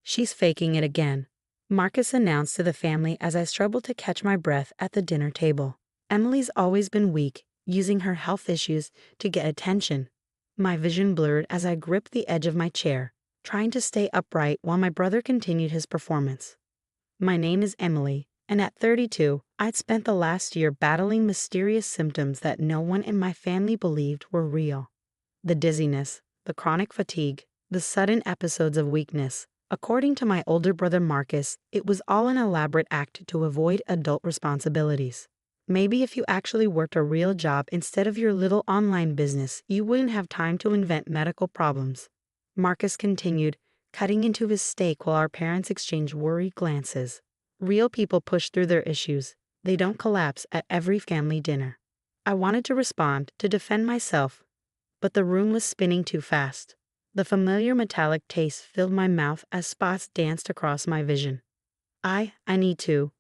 She's faking it again," Marcus announced to the family as I struggled to catch my breath at the dinner table. Emily's always been weak, using her health issues to get attention. My vision blurred as I gripped the edge of my chair, trying to stay upright while my brother continued his performance. "My name is Emily, and at 32, I'd spent the last year battling mysterious symptoms that no one in my family believed were real. The dizziness, the chronic fatigue, the sudden episodes of weakness. According to my older brother Marcus, it was all an elaborate act to avoid adult responsibilities. Maybe if you actually worked a real job instead of your little online business, you wouldn't have time to invent medical problems," Marcus continued, cutting into his steak while our parents exchanged worried glances. "Real people push through their issues. They don't collapse at every family dinner." I wanted to respond, to defend myself, but the room was spinning too fast. The familiar metallic taste filled my mouth as spots danced across my vision. I need to.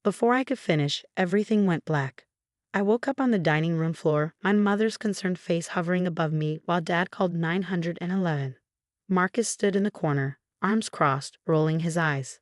Before I could finish, everything went black. I woke up on the dining room floor, my mother's concerned face hovering above me while Dad called 911. Marcus stood in the corner, arms crossed, rolling his eyes.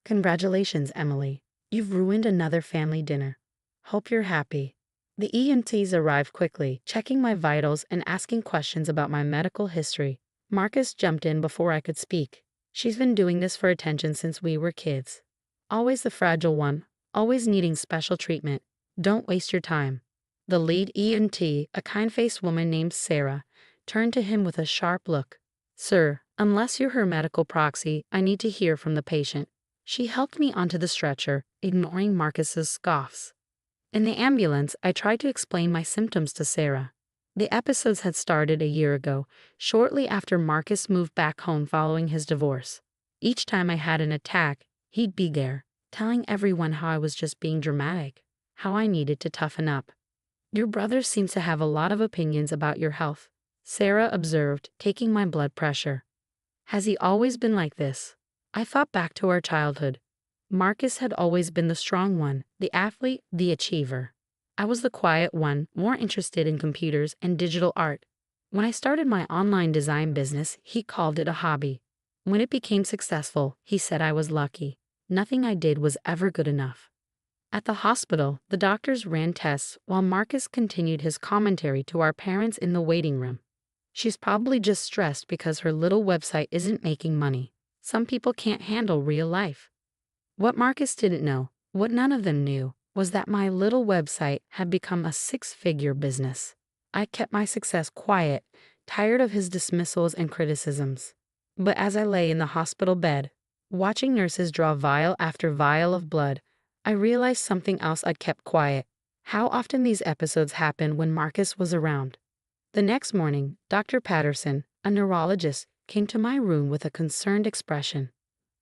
"Congratulations, Emily. You've ruined another family dinner. Hope you're happy." The EMTs arrived quickly, checking my vitals and asking questions about my medical history. Marcus jumped in before I could speak. "She's been doing this for attention since we were kids. Always the fragile one, always needing special treatment. Don't waste your time." The lead EMT, a kind-faced woman named Sarah, turned to him with a sharp look. "Sir, unless you're her medical proxy, I need to hear from the patient." She helped me onto the stretcher, ignoring Marcus's scoffs. In the ambulance, I tried to explain my symptoms to Sarah. The episodes had started a year ago, shortly after Marcus moved back home following his divorce. Each time I had an attack, he'd be there, telling everyone how I was just being dramatic, how I needed to toughen up. "Your brother seems to have a lot of opinions about your health," Sarah observed, taking my blood pressure. "Has he always been like this?" I thought back to our childhood. Marcus had always been the strong one, the athlete, the achiever. I was the quiet one, more interested in computers and digital art. When I started my online design business, he called it a hobby. When it became successful, he said I was lucky. Nothing I did was ever good enough. At the hospital, the doctors ran tests while Marcus continued his commentary to our parents in the waiting room. "She's probably just stressed because her little website isn't making money. Some people can't handle real life." What Marcus didn't know, what none of them knew, was that my little website had become a six-figure business. I kept my success quiet, tired of his dismissals and criticisms. But as I lay in the hospital bed, watching nurses draw vial after vial of blood, I realized something else I'd kept quiet: how often these episodes happened when Marcus was around. The next morning, Dr. Patterson, a neurologist, came to my room with a concerned expression.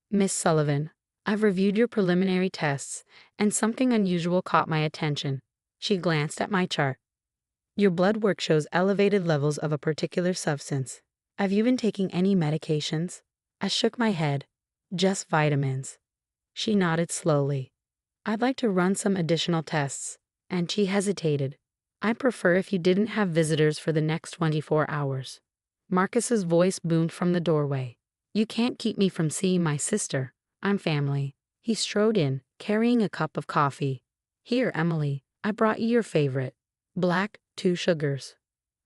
"Miss Sullivan, I've reviewed your preliminary tests, and something unusual caught my attention." She glanced at my chart. "Your blood work shows elevated levels of a particular substance. Have you been taking any medications?" I shook my head. "Just vitamins." She nodded slowly. "I'd like to run some additional tests," and she hesitated. "I'd prefer if you didn't have visitors for the next 24 hours. Marcus's voice boomed from the doorway. "You can't keep me from seeing my sister. I'm family." He strode in, carrying a cup of coffee. "Here, Emily, I brought you your favorite. Black, 2 sugars."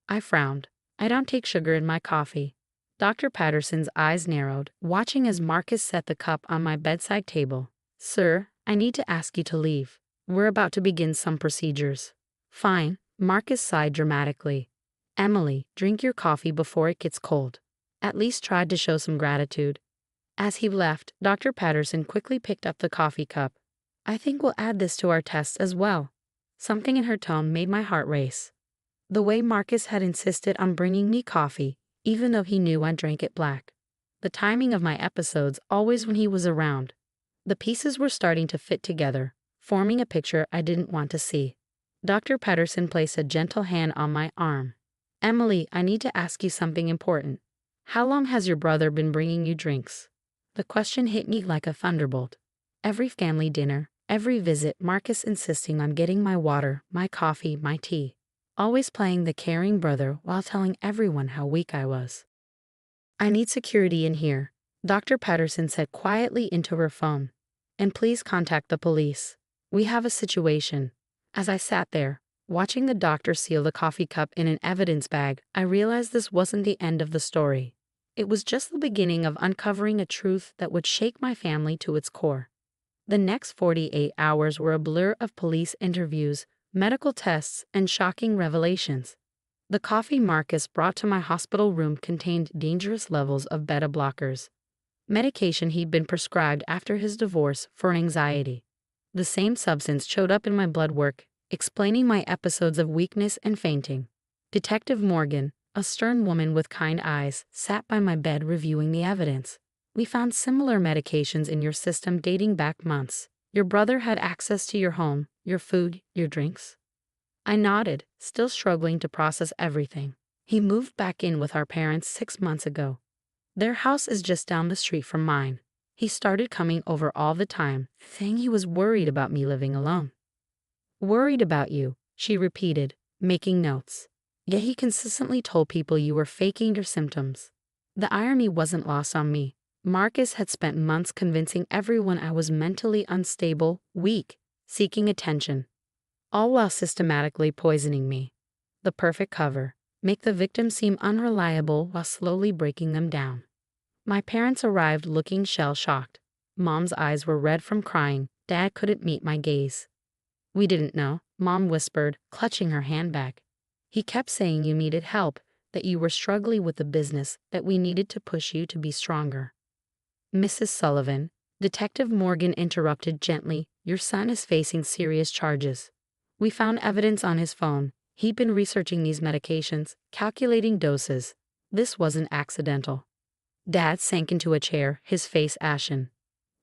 I frowned. I don't take sugar in my coffee. Dr. Patterson's eyes narrowed, watching as Marcus set the cup on my bedside table. "Sir, I need to ask you to leave. We're about to begin some procedures." "Fine," Marcus sighed dramatically. "Emily, drink your coffee before it gets cold." At least tried to show some gratitude. As he left, Dr. Patterson quickly picked up the coffee cup. "I think we'll add this to our tests as well." Something in her tone made my heart race. The way Marcus had insisted on bringing me coffee, even though he knew I drank it black. The timing of my episodes, always when he was around. The pieces were starting to fit together, forming a picture I didn't want to see. Dr. Patterson placed a gentle hand on my arm. "Emily, I need to ask you something important. How long has your brother been bringing you drinks?" The question hit me like a thunderbolt. Every family dinner, every visit, Marcus insisting on getting my water, my coffee, my tea. Always playing the caring brother while telling everyone how weak I was. "I need security in here. Dr. Patterson said quietly into her phone. And please contact the police. We have a situation. As I sat there, watching the doctor seal the coffee cup in an evidence bag, I realized this wasn't the end of the story. It was just the beginning of uncovering a truth that would shake my family to its core. The next 48 hours were a blur of police interviews, medical tests, and shocking revelations. The coffee Marcus brought to my hospital room contained dangerous levels of beta blockers, medication he'd been prescribed after his divorce for anxiety. The same substance showed up in my blood work, explaining my episodes of weakness and fainting. Detective Morgan, a stern woman with kind eyes, sat by my bed reviewing the evidence. We found similar medications in your system dating back months. Your brother had access to your home, your food, your drinks. I nodded, still struggling to process everything. He moved back in with our parents 6 months ago. Their house is just down the street from mine. He started coming over all the time, saying he was worried about me living alone. Worried about you, she repeated, making notes. Yet he consistently told people you were faking your symptoms. The irony wasn't lost on me. Marcus had spent months convincing everyone I was mentally unstable, weak, seeking attention, all while systematically poisoning me. The perfect cover: make the victim seem unreliable while slowly breaking them down. My parents arrived looking shell-shocked. Mom's eyes were red from crying. Dad couldn't meet my gaze. We didn't know, Mom whispered, clutching her handbag. He kept saying you needed help, that you were struggling with the business, that we needed to push you to be stronger. Mrs. Sullivan, Detective Morgan interrupted gently, your son is facing serious charges. We found evidence on his phone. He'd been researching these medications, calculating doses. This wasn't accidental. Dad sank into a chair, his face ashen.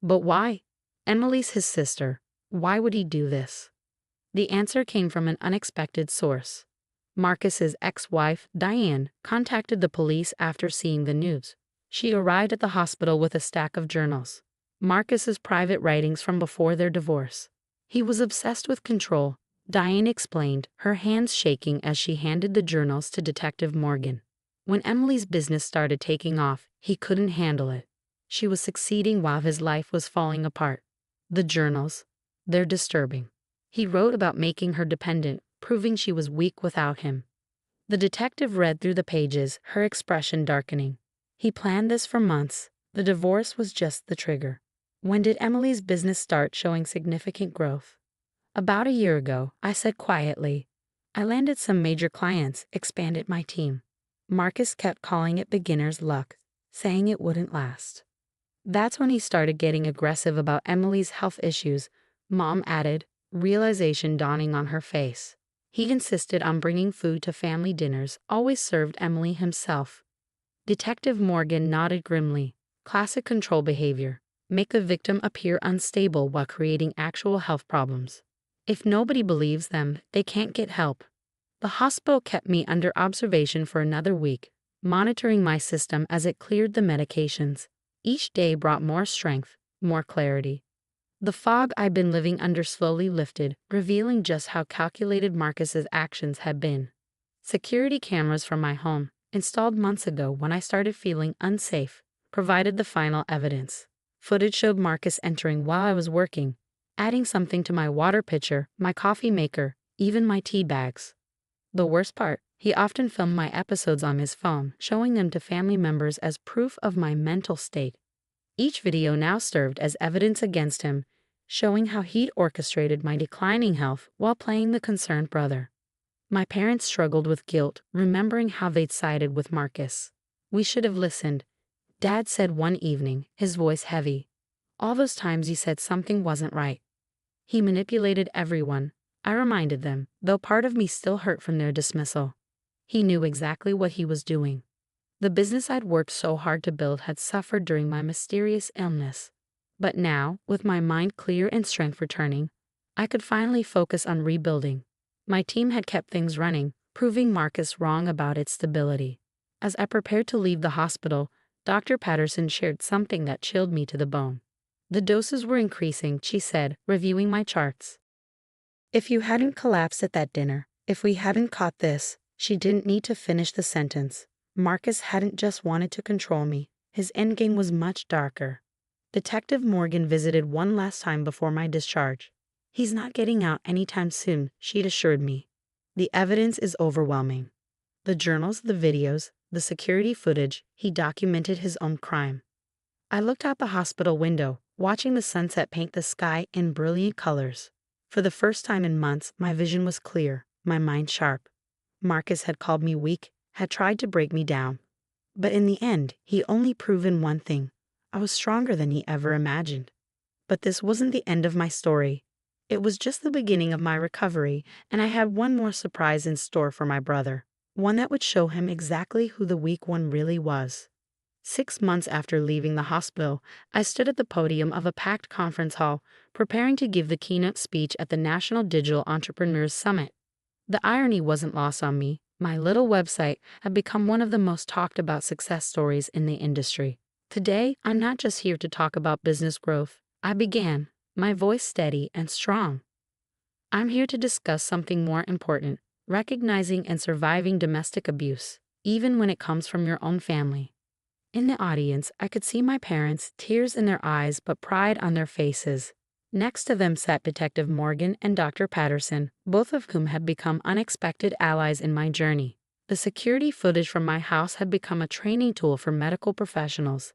But why? Emily's his sister. Why would he do this? The answer came from an unexpected source. Marcus's ex-wife, Diane, contacted the police after seeing the news. She arrived at the hospital with a stack of journals. Marcus's private writings from before their divorce. He was obsessed with control, Diane explained, her hands shaking as she handed the journals to Detective Morgan. When Emily's business started taking off, he couldn't handle it. She was succeeding while his life was falling apart. The journals, they're disturbing. He wrote about making her dependent, proving she was weak without him. The detective read through the pages, her expression darkening. He planned this for months. The divorce was just the trigger. When did Emily's business start showing significant growth? About a year ago, I said quietly. I landed some major clients, expanded my team. Marcus kept calling it beginner's luck, saying it wouldn't last. That's when he started getting aggressive about Emily's health issues, Mom added, realization dawning on her face. He insisted on bringing food to family dinners, always served Emily himself. Detective Morgan nodded grimly. Classic control behavior. Make the victim appear unstable while creating actual health problems. If nobody believes them, they can't get help. The hospital kept me under observation for another week, monitoring my system as it cleared the medications. Each day brought more strength, more clarity. The fog I'd been living under slowly lifted, revealing just how calculated Marcus's actions had been. Security cameras from my home, installed months ago when I started feeling unsafe, provided the final evidence. Footage showed Marcus entering while I was working, adding something to my water pitcher, my coffee maker, even my tea bags. The worst part, he often filmed my episodes on his phone, showing them to family members as proof of my mental state. Each video now served as evidence against him, showing how he'd orchestrated my declining health while playing the concerned brother. My parents struggled with guilt, remembering how they'd sided with Marcus. We should have listened, Dad said one evening, his voice heavy. All those times you said something wasn't right. He manipulated everyone, I reminded them, though part of me still hurt from their dismissal. He knew exactly what he was doing. The business I'd worked so hard to build had suffered during my mysterious illness. But now, with my mind clear and strength returning, I could finally focus on rebuilding. My team had kept things running, proving Marcus wrong about its stability. As I prepared to leave the hospital, Dr. Patterson shared something that chilled me to the bone. The doses were increasing, she said, reviewing my charts. If you hadn't collapsed at that dinner, if we hadn't caught this, she didn't need to finish the sentence. Marcus hadn't just wanted to control me. His endgame was much darker. Detective Morgan visited one last time before my discharge. He's not getting out anytime soon, she'd assured me. The evidence is overwhelming. The journals, the videos, the security footage, he documented his own crime. I looked out the hospital window, watching the sunset paint the sky in brilliant colors. For the first time in months, my vision was clear, my mind sharp. Marcus had called me weak, had tried to break me down. But in the end, he only proven one thing. I was stronger than he ever imagined. But this wasn't the end of my story. It was just the beginning of my recovery, and I had one more surprise in store for my brother. One that would show him exactly who the weak one really was. 6 months after leaving the hospital, I stood at the podium of a packed conference hall, preparing to give the keynote speech at the National Digital Entrepreneurs Summit. The irony wasn't lost on me. My little website had become one of the most talked about success stories in the industry. Today, I'm not just here to talk about business growth. I began, my voice steady and strong. I'm here to discuss something more important, recognizing and surviving domestic abuse, even when it comes from your own family. In the audience, I could see my parents, tears in their eyes but pride on their faces. Next to them sat Detective Morgan and Dr. Patterson, both of whom had become unexpected allies in my journey. The security footage from my house had become a training tool for medical professionals,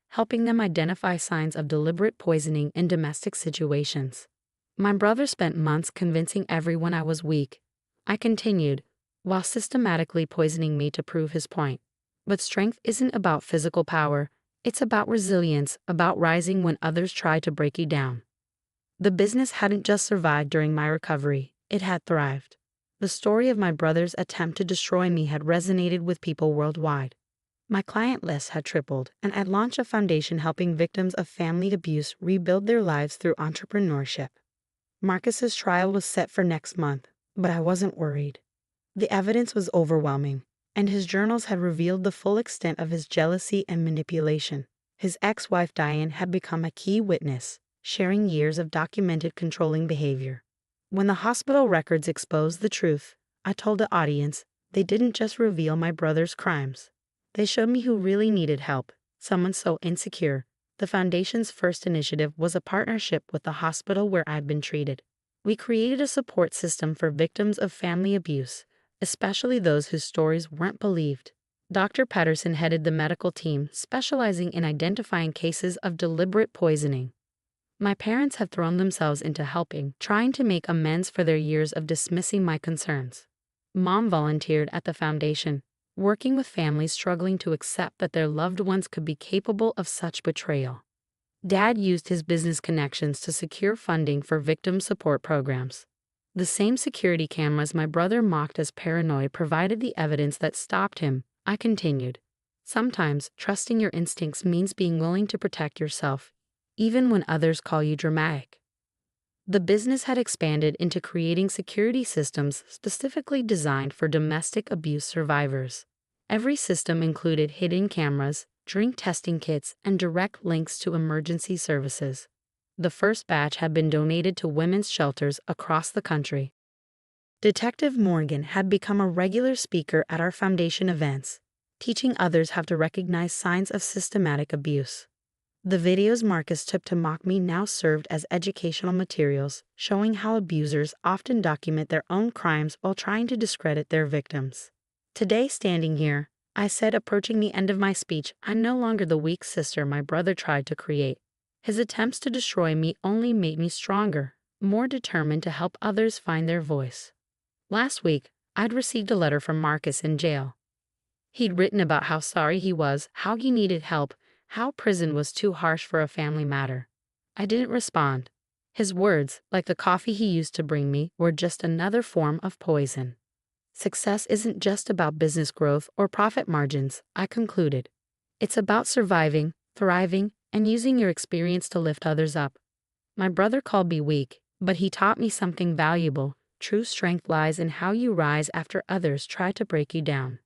helping them identify signs of deliberate poisoning in domestic situations. My brother spent months convincing everyone I was weak. I continued, while systematically poisoning me to prove his point. But strength isn't about physical power, it's about resilience, about rising when others try to break you down. The business hadn't just survived during my recovery, it had thrived. The story of my brother's attempt to destroy me had resonated with people worldwide. My client list had tripled, and I'd launched a foundation helping victims of family abuse rebuild their lives through entrepreneurship. Marcus's trial was set for next month, but I wasn't worried. The evidence was overwhelming, and his journals had revealed the full extent of his jealousy and manipulation. His ex-wife Diane had become a key witness, sharing years of documented controlling behavior. When the hospital records exposed the truth, I told the audience, they didn't just reveal my brother's crimes. They showed me who really needed help, someone so insecure. The foundation's first initiative was a partnership with the hospital where I'd been treated. We created a support system for victims of family abuse, especially those whose stories weren't believed. Dr. Patterson headed the medical team, specializing in identifying cases of deliberate poisoning. My parents had thrown themselves into helping, trying to make amends for their years of dismissing my concerns. Mom volunteered at the foundation, working with families struggling to accept that their loved ones could be capable of such betrayal. Dad used his business connections to secure funding for victim support programs. The same security cameras my brother mocked as paranoid provided the evidence that stopped him. I continued. Sometimes, trusting your instincts means being willing to protect yourself, even when others call you dramatic. The business had expanded into creating security systems specifically designed for domestic abuse survivors. Every system included hidden cameras, drink testing kits, and direct links to emergency services. The first batch had been donated to women's shelters across the country. Detective Morgan had become a regular speaker at our foundation events, teaching others how to recognize signs of systematic abuse. The videos Marcus took to mock me now served as educational materials, showing how abusers often document their own crimes while trying to discredit their victims. Today, standing here, I said, approaching the end of my speech, I'm no longer the weak sister my brother tried to create. His attempts to destroy me only made me stronger, more determined to help others find their voice. Last week, I'd received a letter from Marcus in jail. He'd written about how sorry he was, how he needed help, how prison was too harsh for a family matter. I didn't respond. His words, like the coffee he used to bring me, were just another form of poison. Success isn't just about business growth or profit margins, I concluded. It's about surviving, thriving, and using your experience to lift others up. My brother called me weak, but he taught me something valuable. True strength lies in how you rise after others try to break you down.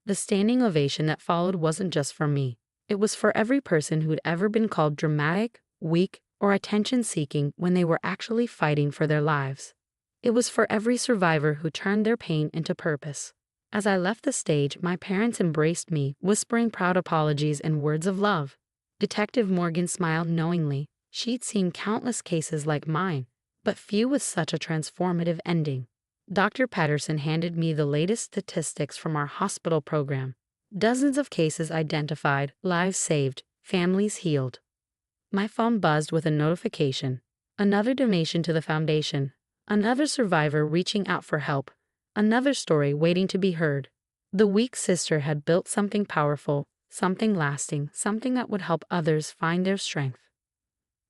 The standing ovation that followed wasn't just for me. It was for every person who'd ever been called dramatic, weak, or attention-seeking when they were actually fighting for their lives. It was for every survivor who turned their pain into purpose. As I left the stage, my parents embraced me, whispering proud apologies and words of love. Detective Morgan smiled knowingly. She'd seen countless cases like mine, but few with such a transformative ending. Dr. Patterson handed me the latest statistics from our hospital program. Dozens of cases identified, lives saved, families healed. My phone buzzed with a notification. Another donation to the foundation. Another survivor reaching out for help. Another story waiting to be heard. The weak sister had built something powerful, something lasting, something that would help others find their strength.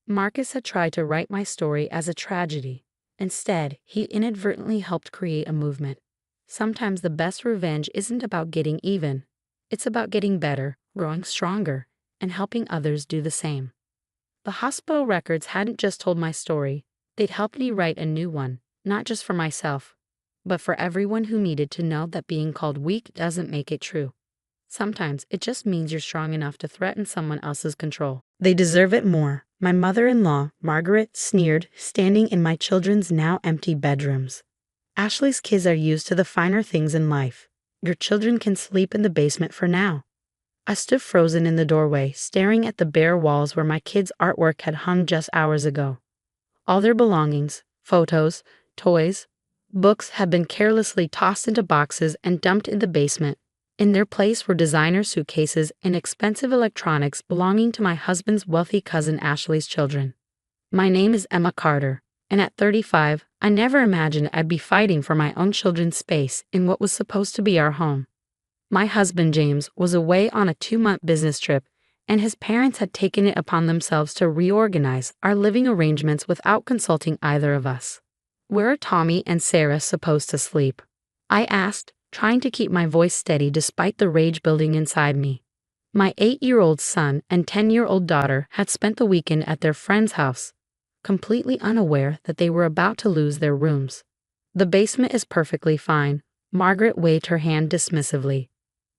Marcus had tried to write my story as a tragedy. Instead, he inadvertently helped create a movement. Sometimes the best revenge isn't about getting even. It's about getting better, growing stronger, and helping others do the same. The hospital records hadn't just told my story, they'd helped me write a new one, not just for myself, but for everyone who needed to know that being called weak doesn't make it true. Sometimes it just means you're strong enough to threaten someone else's control. They deserve it more, my mother-in-law, Margaret, sneered, standing in my children's now empty bedrooms. Ashley's kids are used to the finer things in life. Your children can sleep in the basement for now. I stood frozen in the doorway, staring at the bare walls where my kids' artwork had hung just hours ago. All their belongings, photos, toys, books had been carelessly tossed into boxes and dumped in the basement. In their place were designer suitcases and expensive electronics belonging to my husband's wealthy cousin Ashley's children. My name is Emma Carter, and at 35, I never imagined I'd be fighting for my own children's space in what was supposed to be our home. My husband, James, was away on a 2-month business trip, and his parents had taken it upon themselves to reorganize our living arrangements without consulting either of us. Where are Tommy and Sarah supposed to sleep? I asked, trying to keep my voice steady despite the rage building inside me. My 8-year-old son and 10-year-old daughter had spent the weekend at their friend's house, completely unaware that they were about to lose their rooms. The basement is perfectly fine, Margaret waved her hand dismissively.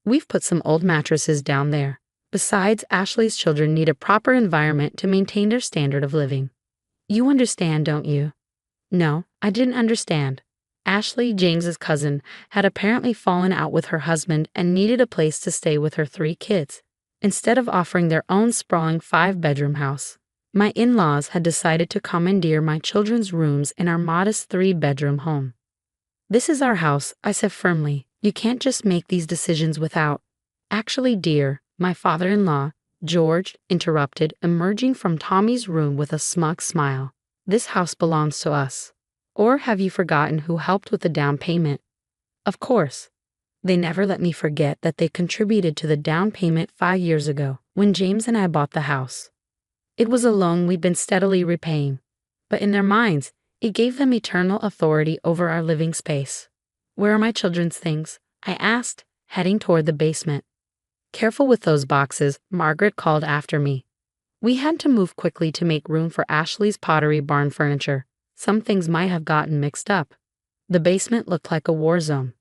We've put some old mattresses down there. Besides, Ashley's children need a proper environment to maintain their standard of living. You understand, don't you? No, I didn't understand. Ashley, James's cousin, had apparently fallen out with her husband and needed a place to stay with her 3 kids. Instead of offering their own sprawling 5-bedroom house, my in-laws had decided to commandeer my children's rooms in our modest 3-bedroom home. This is our house, I said firmly. You can't just make these decisions without. Actually, dear, my father-in-law, George, interrupted, emerging from Tommy's room with a smug smile. This house belongs to us. Or have you forgotten who helped with the down payment? Of course. They never let me forget that they contributed to the down payment 5 years ago, when James and I bought the house. It was a loan we'd been steadily repaying, but in their minds, it gave them eternal authority over our living space. Where are my children's things? I asked, heading toward the basement. Careful with those boxes, Margaret called after me. We had to move quickly to make room for Ashley's Pottery Barn furniture. Some things might have gotten mixed up. The basement looked like a war zone.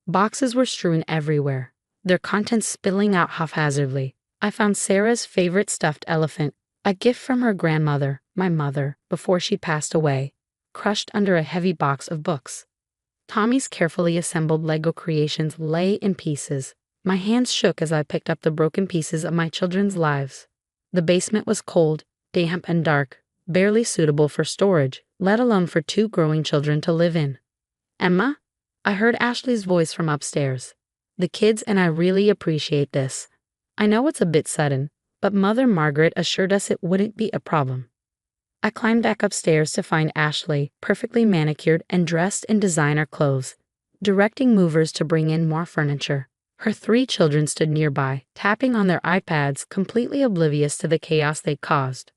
Boxes were strewn everywhere, their contents spilling out haphazardly. I found Sarah's favorite stuffed elephant, a gift from her grandmother, my mother, before she passed away, crushed under a heavy box of books. Tommy's carefully assembled Lego creations lay in pieces. My hands shook as I picked up the broken pieces of my children's lives. The basement was cold, damp, and dark, barely suitable for storage, let alone for 2 growing children to live in. Emma? I heard Ashley's voice from upstairs. The kids and I really appreciate this. I know it's a bit sudden, but Mother Margaret assured us it wouldn't be a problem. I climbed back upstairs to find Ashley, perfectly manicured and dressed in designer clothes, directing movers to bring in more furniture. Her 3 children stood nearby, tapping on their iPads, completely oblivious to the chaos they caused.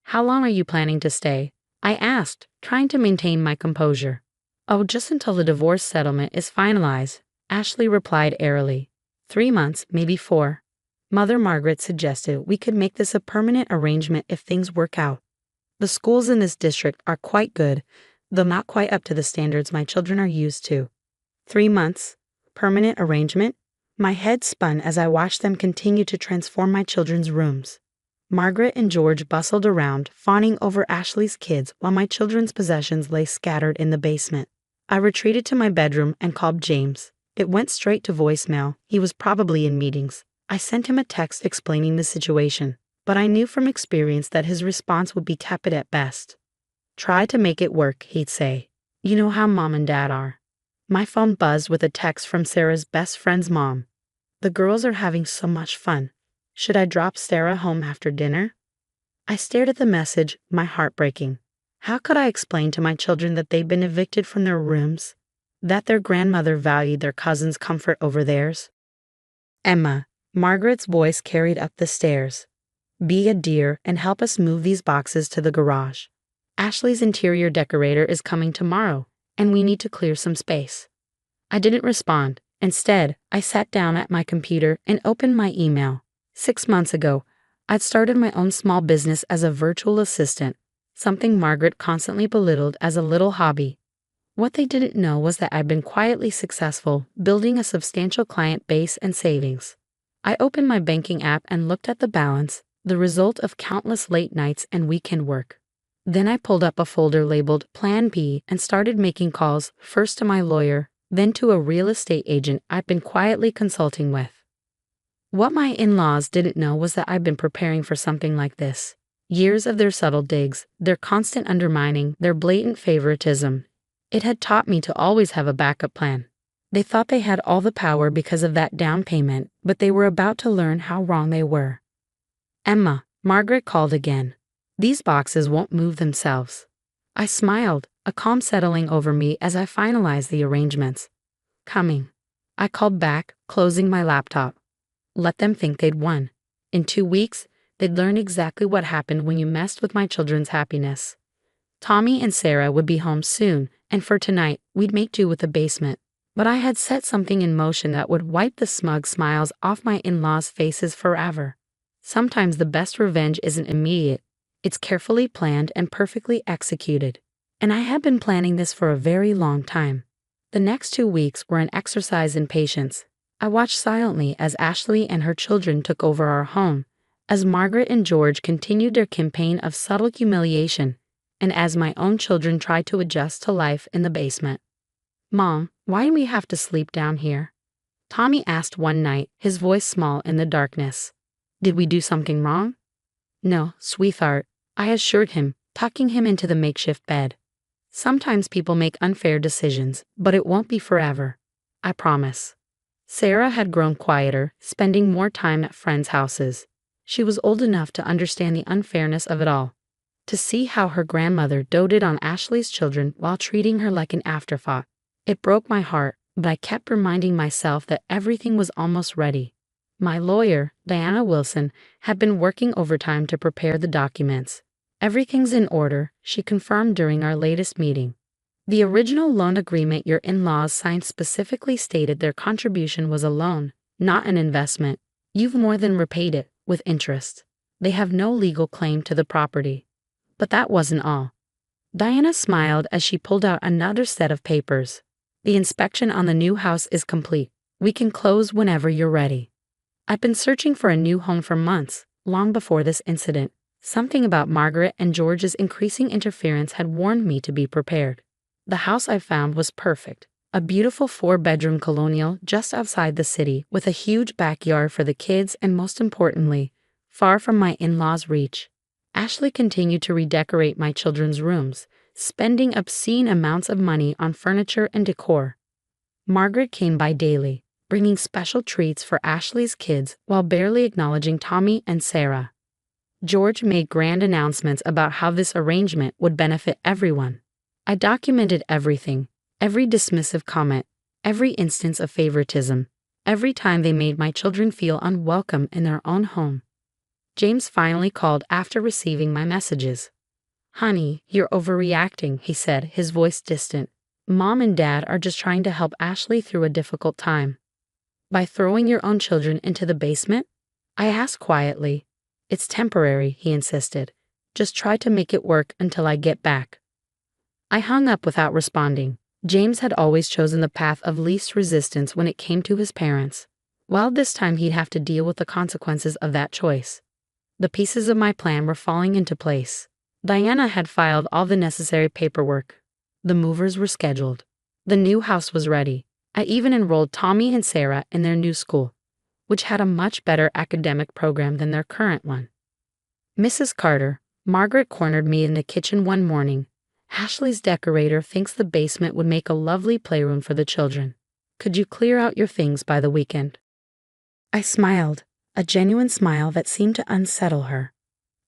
How long are you planning to stay? I asked, trying to maintain my composure. Oh, just until the divorce settlement is finalized, Ashley replied airily. 3 months, maybe 4. Mother Margaret suggested we could make this a permanent arrangement if things work out. The schools in this district are quite good, though not quite up to the standards my children are used to. 3 months? Permanent arrangement? My head spun as I watched them continue to transform my children's rooms. Margaret and George bustled around, fawning over Ashley's kids while my children's possessions lay scattered in the basement. I retreated to my bedroom and called James. It went straight to voicemail. He was probably in meetings. I sent him a text explaining the situation, but I knew from experience that his response would be tepid at best. "Try to make it work," he'd say. "You know how mom and dad are." My phone buzzed with a text from Sarah's best friend's mom. "The girls are having so much fun. Should I drop Sarah home after dinner?" I stared at the message, my heart breaking. How could I explain to my children that they'd been evicted from their rooms? That their grandmother valued their cousin's comfort over theirs? "Emma," Margaret's voice carried up the stairs. "Be a dear and help us move these boxes to the garage. Ashley's interior decorator is coming tomorrow, and we need to clear some space." I didn't respond. Instead, I sat down at my computer and opened my email. 6 months ago, I'd started my own small business as a virtual assistant, something Margaret constantly belittled as a little hobby. What they didn't know was that I'd been quietly successful, building a substantial client base and savings. I opened my banking app and looked at the balance, the result of countless late nights and weekend work. Then I pulled up a folder labeled Plan B and started making calls, first to my lawyer, then to a real estate agent I'd been quietly consulting with. What my in-laws didn't know was that I'd been preparing for something like this. Years of their subtle digs, their constant undermining, their blatant favoritism. It had taught me to always have a backup plan. They thought they had all the power because of that down payment, but they were about to learn how wrong they were. "Emma," Margaret called again. "These boxes won't move themselves." I smiled, a calm settling over me as I finalized the arrangements. "Coming." I called back, closing my laptop. Let them think they'd won. In 2 weeks, they'd learn exactly what happened when you messed with my children's happiness. Tommy and Sarah would be home soon, and for tonight, we'd make do with the basement. But I had set something in motion that would wipe the smug smiles off my in-laws' faces forever. Sometimes the best revenge isn't immediate. It's carefully planned and perfectly executed. And I had been planning this for a very long time. The next 2 weeks were an exercise in patience. I watched silently as Ashley and her children took over our home, as Margaret and George continued their campaign of subtle humiliation, and as my own children tried to adjust to life in the basement. "Mom, why do we have to sleep down here?" Tommy asked one night, his voice small in the darkness. "Did we do something wrong?" "No, sweetheart," I assured him, tucking him into the makeshift bed. "Sometimes people make unfair decisions, but it won't be forever. I promise." Sarah had grown quieter, spending more time at friends' houses. She was old enough to understand the unfairness of it all. To see how her grandmother doted on Ashley's children while treating her like an afterthought. It broke my heart, but I kept reminding myself that everything was almost ready. My lawyer, Diana Wilson, had been working overtime to prepare the documents. "Everything's in order," she confirmed during our latest meeting. "The original loan agreement your in-laws signed specifically stated their contribution was a loan, not an investment. You've more than repaid it, with interest. They have no legal claim to the property." But that wasn't all. Diana smiled as she pulled out another set of papers. "The inspection on the new house is complete. We can close whenever you're ready." I've been searching for a new home for months, long before this incident. Something about Margaret and George's increasing interference had warned me to be prepared. The house I found was perfect. A beautiful 4-bedroom colonial just outside the city with a huge backyard for the kids and, most importantly, far from my in-laws' reach. Ashley continued to redecorate my children's rooms, spending obscene amounts of money on furniture and decor. Margaret came by daily, bringing special treats for Ashley's kids while barely acknowledging Tommy and Sarah. George made grand announcements about how this arrangement would benefit everyone. I documented everything, every dismissive comment, every instance of favoritism, every time they made my children feel unwelcome in their own home. James finally called after receiving my messages. "Honey, you're overreacting," he said, his voice distant. "Mom and Dad are just trying to help Ashley through a difficult time." "By throwing your own children into the basement?" I asked quietly. "It's temporary," he insisted. "Just try to make it work until I get back." I hung up without responding. James had always chosen the path of least resistance when it came to his parents. Well, this time he'd have to deal with the consequences of that choice. The pieces of my plan were falling into place. Diana had filed all the necessary paperwork. The movers were scheduled. The new house was ready. I even enrolled Tommy and Sarah in their new school, which had a much better academic program than their current one. Mrs. Carter, Margaret cornered me in the kitchen one morning. Ashley's decorator thinks the basement would make a lovely playroom for the children. Could you clear out your things by the weekend? I smiled, a genuine smile that seemed to unsettle her.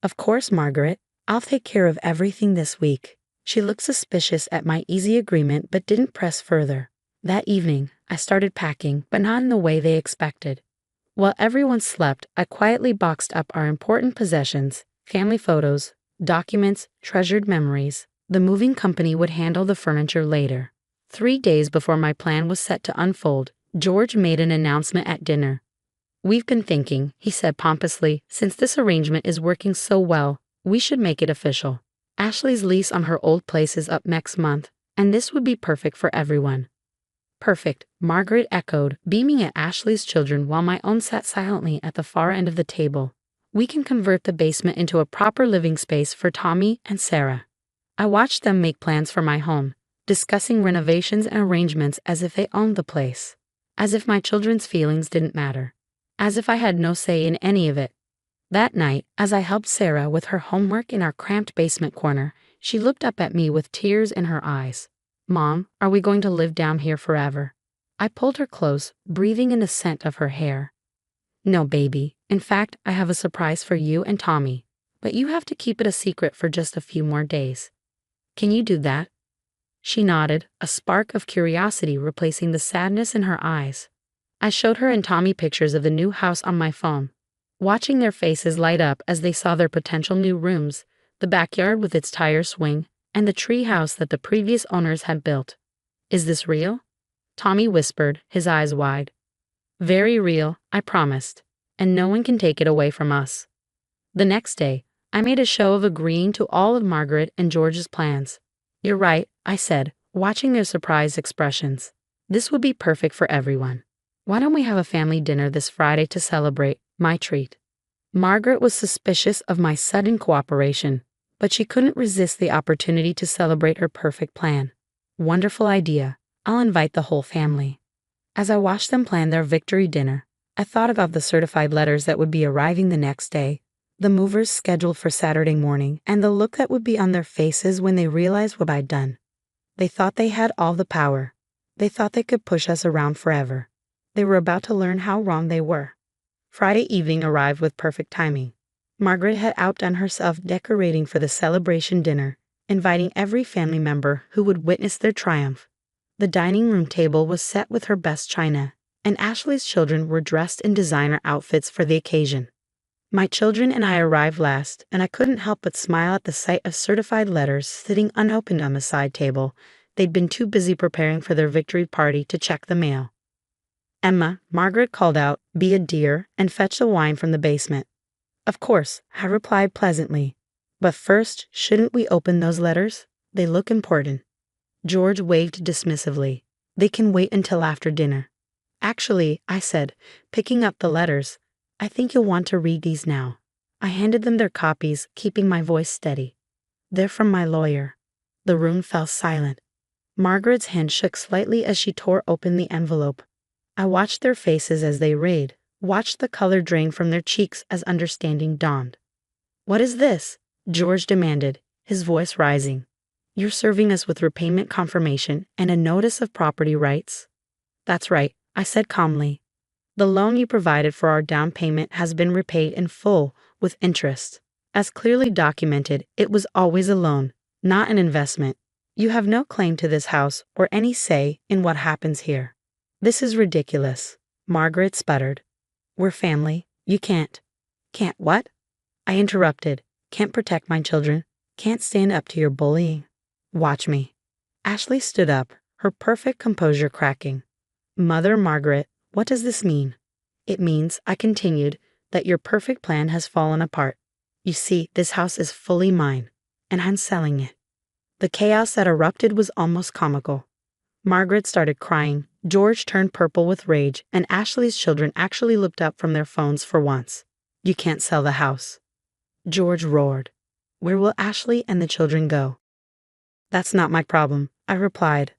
Of course, Margaret, I'll take care of everything this week. She looked suspicious at my easy agreement but didn't press further. That evening, I started packing, but not in the way they expected. While everyone slept, I quietly boxed up our important possessions, family photos, documents, treasured memories. The moving company would handle the furniture later. 3 days before my plan was set to unfold, George made an announcement at dinner. "We've been thinking," he said pompously, "since this arrangement is working so well, we should make it official. Ashley's lease on her old place is up next month, and this would be perfect for everyone." "Perfect," Margaret echoed, beaming at Ashley's children while my own sat silently at the far end of the table. "We can convert the basement into a proper living space for Tommy and Sarah." I watched them make plans for my home, discussing renovations and arrangements as if they owned the place. As if my children's feelings didn't matter. As if I had no say in any of it. That night, as I helped Sarah with her homework in our cramped basement corner, she looked up at me with tears in her eyes. "Mom, are we going to live down here forever?" I pulled her close, breathing in the scent of her hair. "No, baby. In fact, I have a surprise for you and Tommy. But you have to keep it a secret for just a few more days. Can you do that?" She nodded, a spark of curiosity replacing the sadness in her eyes. I showed her and Tommy pictures of the new house on my phone. Watching their faces light up as they saw their potential new rooms, the backyard with its tire swing, and the tree house that the previous owners had built. "Is this real?" Tommy whispered, his eyes wide. "Very real, I promised, and no one can take it away from us." The next day, I made a show of agreeing to all of Margaret and George's plans. "You're right," I said, watching their surprised expressions. "This would be perfect for everyone. Why don't we have a family dinner this Friday to celebrate my treat?" Margaret was suspicious of my sudden cooperation, but she couldn't resist the opportunity to celebrate her perfect plan. "Wonderful idea. I'll invite the whole family." As I watched them plan their victory dinner, I thought about the certified letters that would be arriving the next day, the movers scheduled for Saturday morning, and the look that would be on their faces when they realized what I'd done. They thought they had all the power. They thought they could push us around forever. They were about to learn how wrong they were. Friday evening arrived with perfect timing. Margaret had outdone herself decorating for the celebration dinner, inviting every family member who would witness their triumph. The dining room table was set with her best china, and Ashley's children were dressed in designer outfits for the occasion. My children and I arrived last, and I couldn't help but smile at the sight of certified letters sitting unopened on the side table. They'd been too busy preparing for their victory party to check the mail. "Emma," Margaret called out, "be a dear and fetch the wine from the basement." "Of course," I replied pleasantly. "But first, shouldn't we open those letters? They look important." George waved dismissively. "They can wait until after dinner." "Actually," I said, picking up the letters, "I think you'll want to read these now." I handed them their copies, keeping my voice steady. "They're from my lawyer." The room fell silent. Margaret's hand shook slightly as she tore open the envelope. I watched their faces as they read, watched the color drain from their cheeks as understanding dawned. "What is this?" George demanded, his voice rising. "You're serving us with repayment confirmation and a notice of property rights?" "That's right," I said calmly. "The loan you provided for our down payment has been repaid in full, with interest. As clearly documented, it was always a loan, not an investment. You have no claim to this house or any say in what happens here." "This is ridiculous," Margaret sputtered. "We're family. You can't." "Can't what?" I interrupted. "Can't protect my children. Can't stand up to your bullying. Watch me." Ashley stood up, her perfect composure cracking. "Mother Margaret, what does this mean?" "It means," I continued, "that your perfect plan has fallen apart. You see, this house is fully mine, and I'm selling it." The chaos that erupted was almost comical. Margaret started crying, George turned purple with rage, and Ashley's children actually looked up from their phones for once. "You can't sell the house." George roared. "Where will Ashley and the children go?" "That's not my problem," I replied.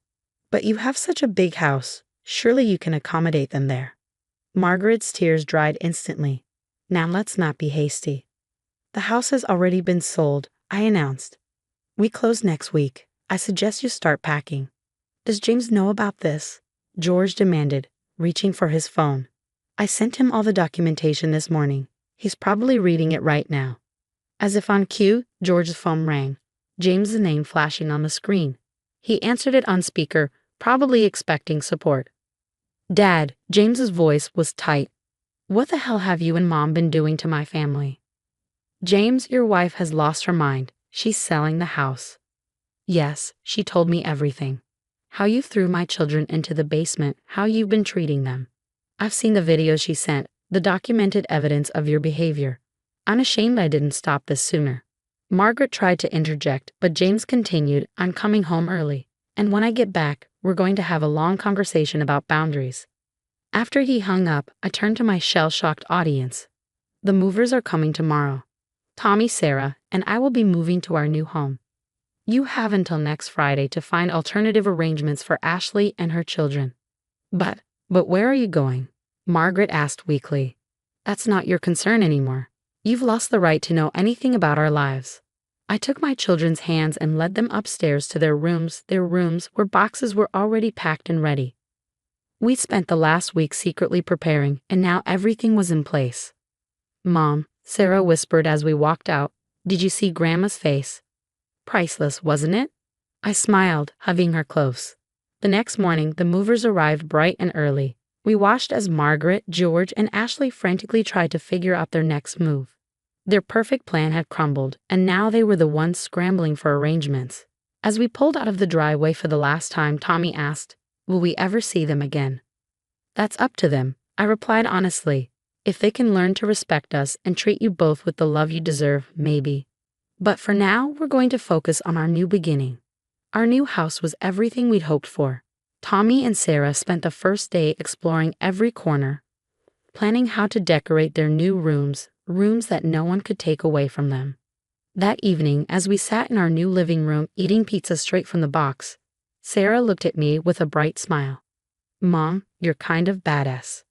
"But you have such a big house. Surely you can accommodate them there. Margaret's tears dried instantly. Now let's not be hasty. The house has already been sold, I announced. We close next week. I suggest you start packing. Does James know about this? George demanded, reaching for his phone. I sent him all the documentation this morning. He's probably reading it right now. As if on cue, George's phone rang, James's name flashing on the screen. He answered it on speaker, probably expecting support. Dad, James's voice was tight. What the hell have you and Mom been doing to my family? James, your wife has lost her mind. She's selling the house. Yes, she told me everything. How you threw my children into the basement, how you've been treating them. I've seen the videos she sent, the documented evidence of your behavior. I'm ashamed I didn't stop this sooner. Margaret tried to interject, but James continued, I'm coming home early, and when I get back, we're going to have a long conversation about boundaries. After he hung up, I turned to my shell-shocked audience. The movers are coming tomorrow. Tommy, Sarah, and I will be moving to our new home. You have until next Friday to find alternative arrangements for Ashley and her children. But where are you going? Margaret asked weakly. That's not your concern anymore. You've lost the right to know anything about our lives. I took my children's hands and led them upstairs to their rooms where boxes were already packed and ready. We spent the last week secretly preparing, and now everything was in place. Mom, Sarah whispered as we walked out, did you see Grandma's face? Priceless, wasn't it? I smiled, hugging her close. The next morning, the movers arrived bright and early. We watched as Margaret, George, and Ashley frantically tried to figure out their next move. Their perfect plan had crumbled, and now they were the ones scrambling for arrangements. As we pulled out of the driveway for the last time, Tommy asked, will we ever see them again? That's up to them, I replied honestly. If they can learn to respect us and treat you both with the love you deserve, maybe. But for now, we're going to focus on our new beginning. Our new house was everything we'd hoped for. Tommy and Sarah spent the first day exploring every corner, planning how to decorate their new rooms that no one could take away from them. That evening, as we sat in our new living room eating pizza straight from the box, Sarah looked at me with a bright smile. Mom, you're kind of badass.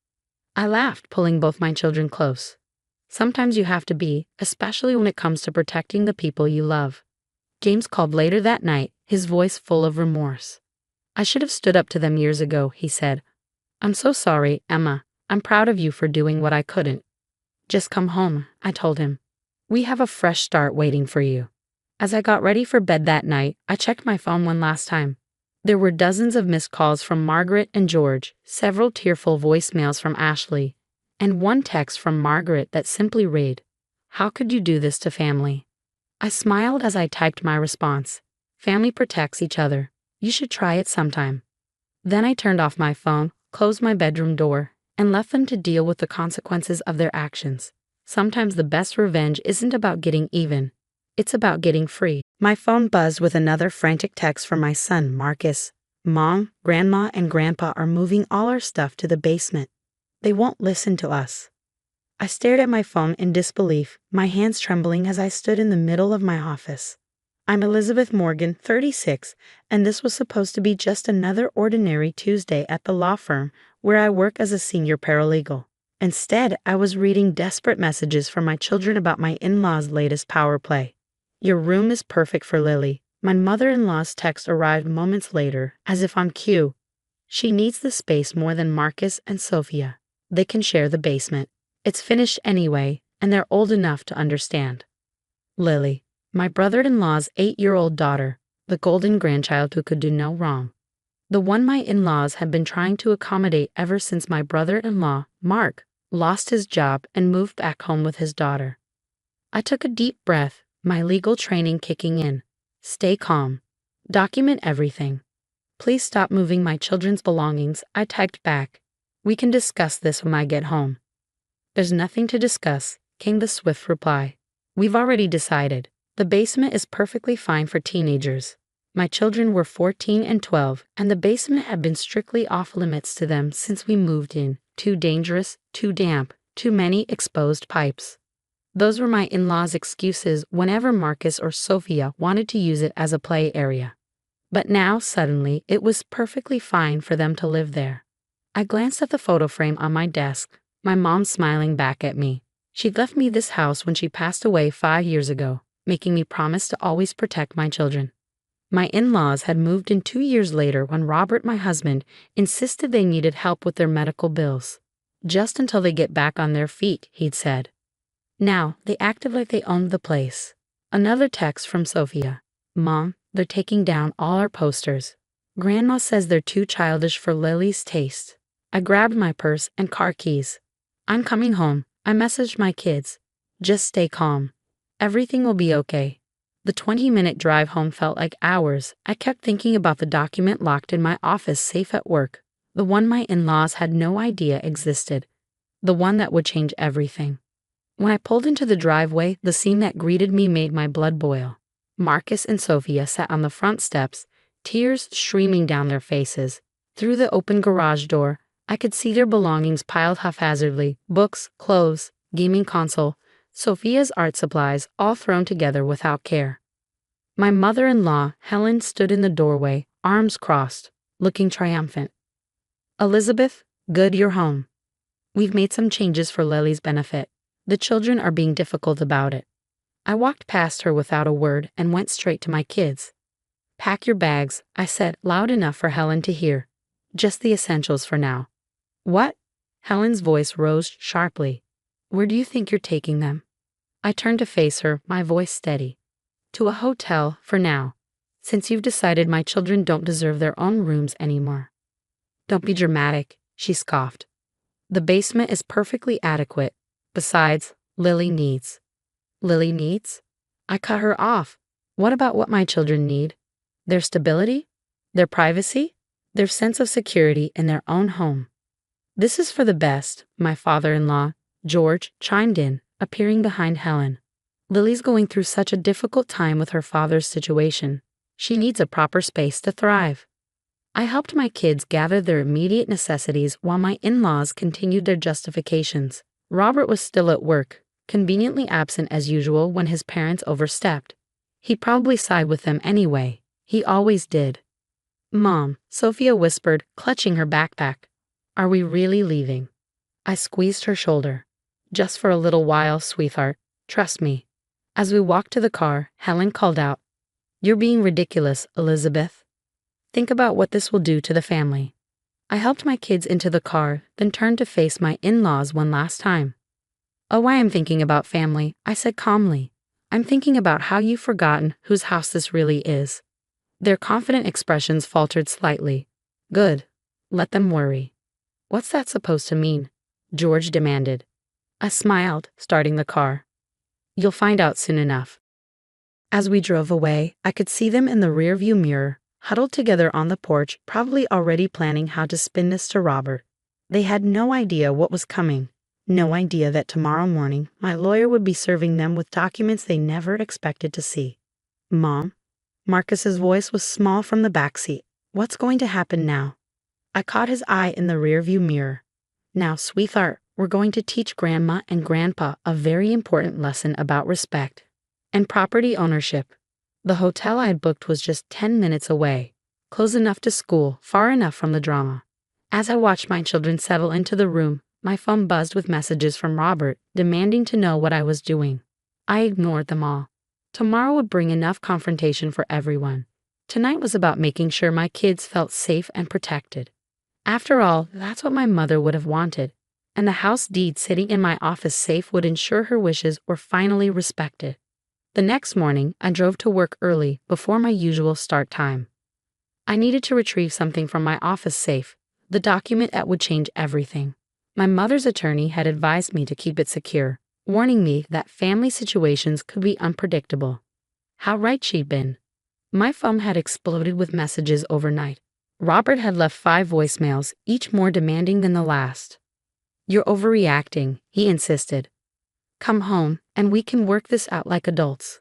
I laughed, pulling both my children close. Sometimes you have to be, especially when it comes to protecting the people you love. James called later that night, his voice full of remorse. I should have stood up to them years ago, he said. I'm so sorry, Emma. I'm proud of you for doing what I couldn't. Just come home, I told him. We have a fresh start waiting for you. As I got ready for bed that night, I checked my phone one last time. There were dozens of missed calls from Margaret and George, several tearful voicemails from Ashley, and one text from Margaret that simply read, how could you do this to family? I smiled as I typed my response. Family protects each other. You should try it sometime. Then I turned off my phone, closed my bedroom door, and left them to deal with the consequences of their actions. Sometimes the best revenge isn't about getting even. It's about getting free. My phone buzzed with another frantic text from my son, Marcus. Mom, Grandma, and Grandpa are moving all our stuff to the basement. They won't listen to us. I stared at my phone in disbelief, my hands trembling as I stood in the middle of my office. I'm Elizabeth Morgan, 36, and this was supposed to be just another ordinary Tuesday at the law firm where I work as a senior paralegal. Instead, I was reading desperate messages from my children about my in-laws' latest power play. Your room is perfect for Lily. My mother-in-law's text arrived moments later, as if on cue. She needs the space more than Marcus and Sophia. They can share the basement. It's finished anyway, and they're old enough to understand. Lily, my brother-in-law's 8-year-old daughter, the golden grandchild who could do no wrong. The one my in-laws had been trying to accommodate ever since my brother-in-law, Mark, lost his job and moved back home with his daughter. I took a deep breath, my legal training kicking in. Stay calm. Document everything. Please stop moving my children's belongings, I typed back. We can discuss this when I get home. There's nothing to discuss, came the swift reply. We've already decided. The basement is perfectly fine for teenagers. My children were 14 and 12, and the basement had been strictly off limits to them since we moved in. Too dangerous, too damp, too many exposed pipes. Those were my in-laws' excuses whenever Marcus or Sophia wanted to use it as a play area. But now, suddenly, it was perfectly fine for them to live there. I glanced at the photo frame on my desk, my mom smiling back at me. She'd left me this house when she passed away 5 years ago, making me promise to always protect my children. My in-laws had moved in 2 years later when Robert, my husband, insisted they needed help with their medical bills. Just until they get back on their feet, he'd said. Now, they acted like they owned the place. Another text from Sophia. Mom, they're taking down all our posters. Grandma says they're too childish for Lily's taste. I grabbed my purse and car keys. I'm coming home. I messaged my kids. Just stay calm. Everything will be okay. The 20-minute drive home felt like hours. I kept thinking about the document locked in my office safe at work, the one my in-laws had no idea existed, the one that would change everything. When I pulled into the driveway, the scene that greeted me made my blood boil. Marcus and Sophia sat on the front steps, tears streaming down their faces. Through the open garage door, I could see their belongings piled haphazardly, books, clothes, gaming console, Sophia's art supplies, all thrown together without care. My mother-in-law, Helen, stood in the doorway, arms crossed, looking triumphant. Elizabeth, good you're home. We've made some changes for Lily's benefit. The children are being difficult about it. I walked past her without a word and went straight to my kids. Pack your bags, I said, loud enough for Helen to hear. Just the essentials for now. What? Helen's voice rose sharply. Where do you think you're taking them? I turned to face her, my voice steady. To a hotel, for now, since you've decided my children don't deserve their own rooms anymore. Don't be dramatic, she scoffed. The basement is perfectly adequate. Besides, Lily needs. Lily needs? I cut her off. What about what my children need? Their stability? Their privacy? Their sense of security in their own home. This is for the best, my father-in-law, George, chimed in, appearing behind Helen. Lily's going through such a difficult time with her father's situation. She needs a proper space to thrive. I helped my kids gather their immediate necessities while my in-laws continued their justifications. Robert was still at work, conveniently absent as usual when his parents overstepped. He'd probably side with them anyway. He always did. Mom, Sophia whispered, clutching her backpack. Are we really leaving? I squeezed her shoulder. Just for a little while, sweetheart. Trust me. As we walked to the car, Helen called out, You're being ridiculous, Elizabeth. Think about what this will do to the family. I helped my kids into the car, then turned to face my in-laws one last time. Oh, I am thinking about family, I said calmly. I'm thinking about how you've forgotten whose house this really is. Their confident expressions faltered slightly. Good. Let them worry. What's that supposed to mean? George demanded. I smiled, starting the car. You'll find out soon enough. As we drove away, I could see them in the rearview mirror, huddled together on the porch, probably already planning how to spin this to Robert. They had no idea what was coming, no idea that tomorrow morning my lawyer would be serving them with documents they never expected to see. Mom? Marcus's voice was small from the backseat. What's going to happen now? I caught his eye in the rearview mirror. Now, sweetheart, we're going to teach Grandma and Grandpa a very important lesson about respect and property ownership. The hotel I had booked was just 10 minutes away, close enough to school, far enough from the drama. As I watched my children settle into the room, my phone buzzed with messages from Robert, demanding to know what I was doing. I ignored them all. Tomorrow would bring enough confrontation for everyone. Tonight was about making sure my kids felt safe and protected. After all, that's what my mother would have wanted, and the house deed sitting in my office safe would ensure her wishes were finally respected. The next morning, I drove to work early, before my usual start time. I needed to retrieve something from my office safe, the document that would change everything. My mother's attorney had advised me to keep it secure, warning me that family situations could be unpredictable. How right she'd been. My phone had exploded with messages overnight. Robert had left 5 voicemails, each more demanding than the last. You're overreacting, he insisted. Come home, and we can work this out like adults.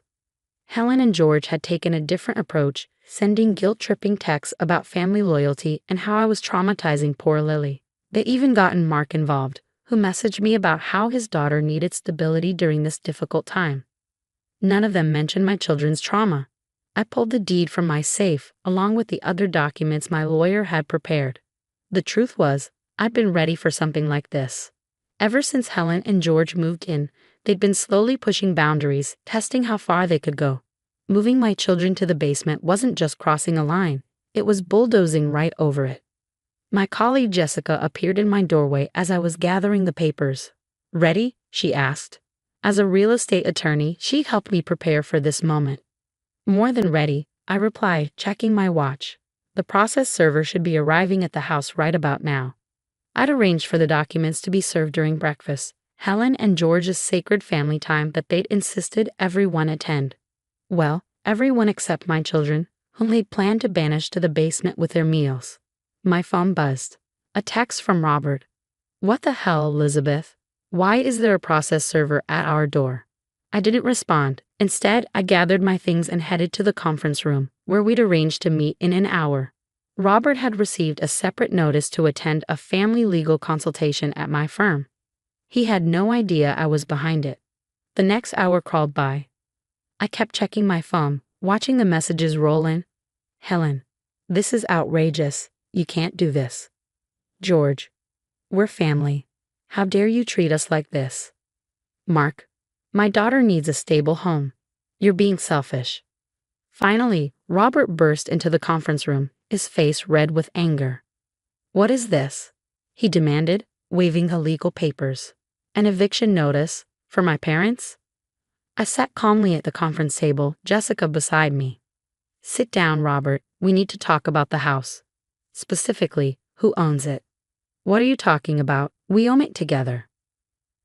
Helen and George had taken a different approach, sending guilt-tripping texts about family loyalty and how I was traumatizing poor Lily. They even gotten Mark involved, who messaged me about how his daughter needed stability during this difficult time. None of them mentioned my children's trauma. I pulled the deed from my safe, along with the other documents my lawyer had prepared. The truth was, I'd been ready for something like this. Ever since Helen and George moved in, they'd been slowly pushing boundaries, testing how far they could go. Moving my children to the basement wasn't just crossing a line, it was bulldozing right over it. My colleague Jessica appeared in my doorway as I was gathering the papers. "Ready?" she asked. As a real estate attorney, she helped me prepare for this moment. "More than ready," I replied, checking my watch. The process server should be arriving at the house right about now. I'd arranged for the documents to be served during breakfast, Helen and George's sacred family time that they'd insisted everyone attend. Well, everyone except my children, whom they'd planned to banish to the basement with their meals. My phone buzzed. A text from Robert. "What the hell, Elizabeth? Why is there a process server at our door?" I didn't respond. Instead, I gathered my things and headed to the conference room, where we'd arranged to meet in an hour. Robert had received a separate notice to attend a family legal consultation at my firm. He had no idea I was behind it. The next hour crawled by. I kept checking my phone, watching the messages roll in. "Helen, this is outrageous. You can't do this." "George, we're family. How dare you treat us like this?" "Mark, my daughter needs a stable home. You're being selfish." Finally, Robert burst into the conference room, his face red with anger. "What is this?" he demanded, waving the legal papers. "An eviction notice? For my parents?" I sat calmly at the conference table, Jessica beside me. "Sit down, Robert. We need to talk about the house. Specifically, who owns it." "What are you talking about? We own it together."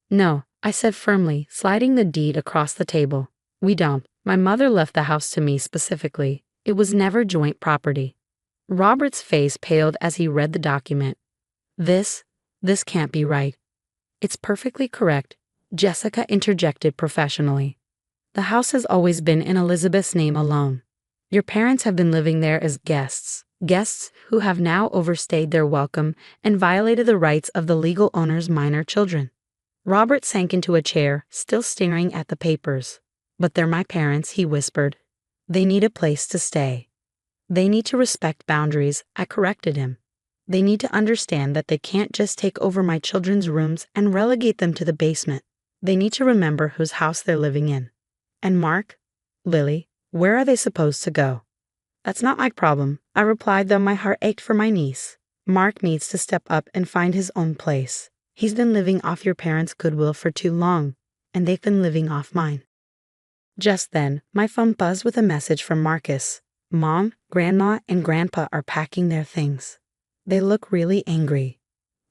"No," I said firmly, sliding the deed across the table. "We don't. My mother left the house to me specifically. It was never joint property." Robert's face paled as he read the document. This can't be right." "It's perfectly correct," Jessica interjected professionally. "The house has always been in Elizabeth's name alone. Your parents have been living there as guests who have now overstayed their welcome and violated the rights of the legal owner's minor children." Robert sank into a chair, still staring at the papers. "But they're my parents," he whispered. "They need a place to stay. They need to respect boundaries," I corrected him. "They need to understand that they can't just take over my children's rooms and relegate them to the basement. They need to remember whose house they're living in." "And Mark? Lily, where are they supposed to go?" "That's not my problem," I replied, though my heart ached for my niece. "Mark needs to step up and find his own place. He's been living off your parents' goodwill for too long, and they've been living off mine." Just then, my phone buzzed with a message from Marcus. "Mom, Grandma, and Grandpa are packing their things. They look really angry."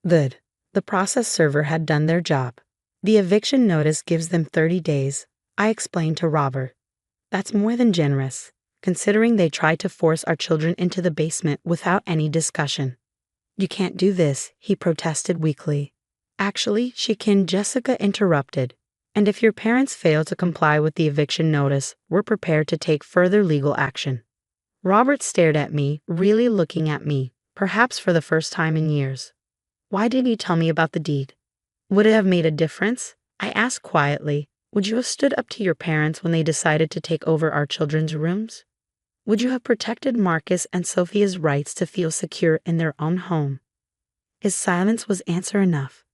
Good. The process server had done their job. "The eviction notice gives them 30 days, I explained to Robert. "That's more than generous, considering they tried to force our children into the basement without any discussion." "You can't do this," he protested weakly. "Actually, she can," Jessica interrupted. "And if your parents fail to comply with the eviction notice, we're prepared to take further legal action." Robert stared at me, really looking at me, perhaps for the first time in years. "Why didn't you tell me about the deed?" "Would it have made a difference?" I asked quietly. "Would you have stood up to your parents when they decided to take over our children's rooms? Would you have protected Marcus and Sophia's rights to feel secure in their own home?" His silence was answer enough.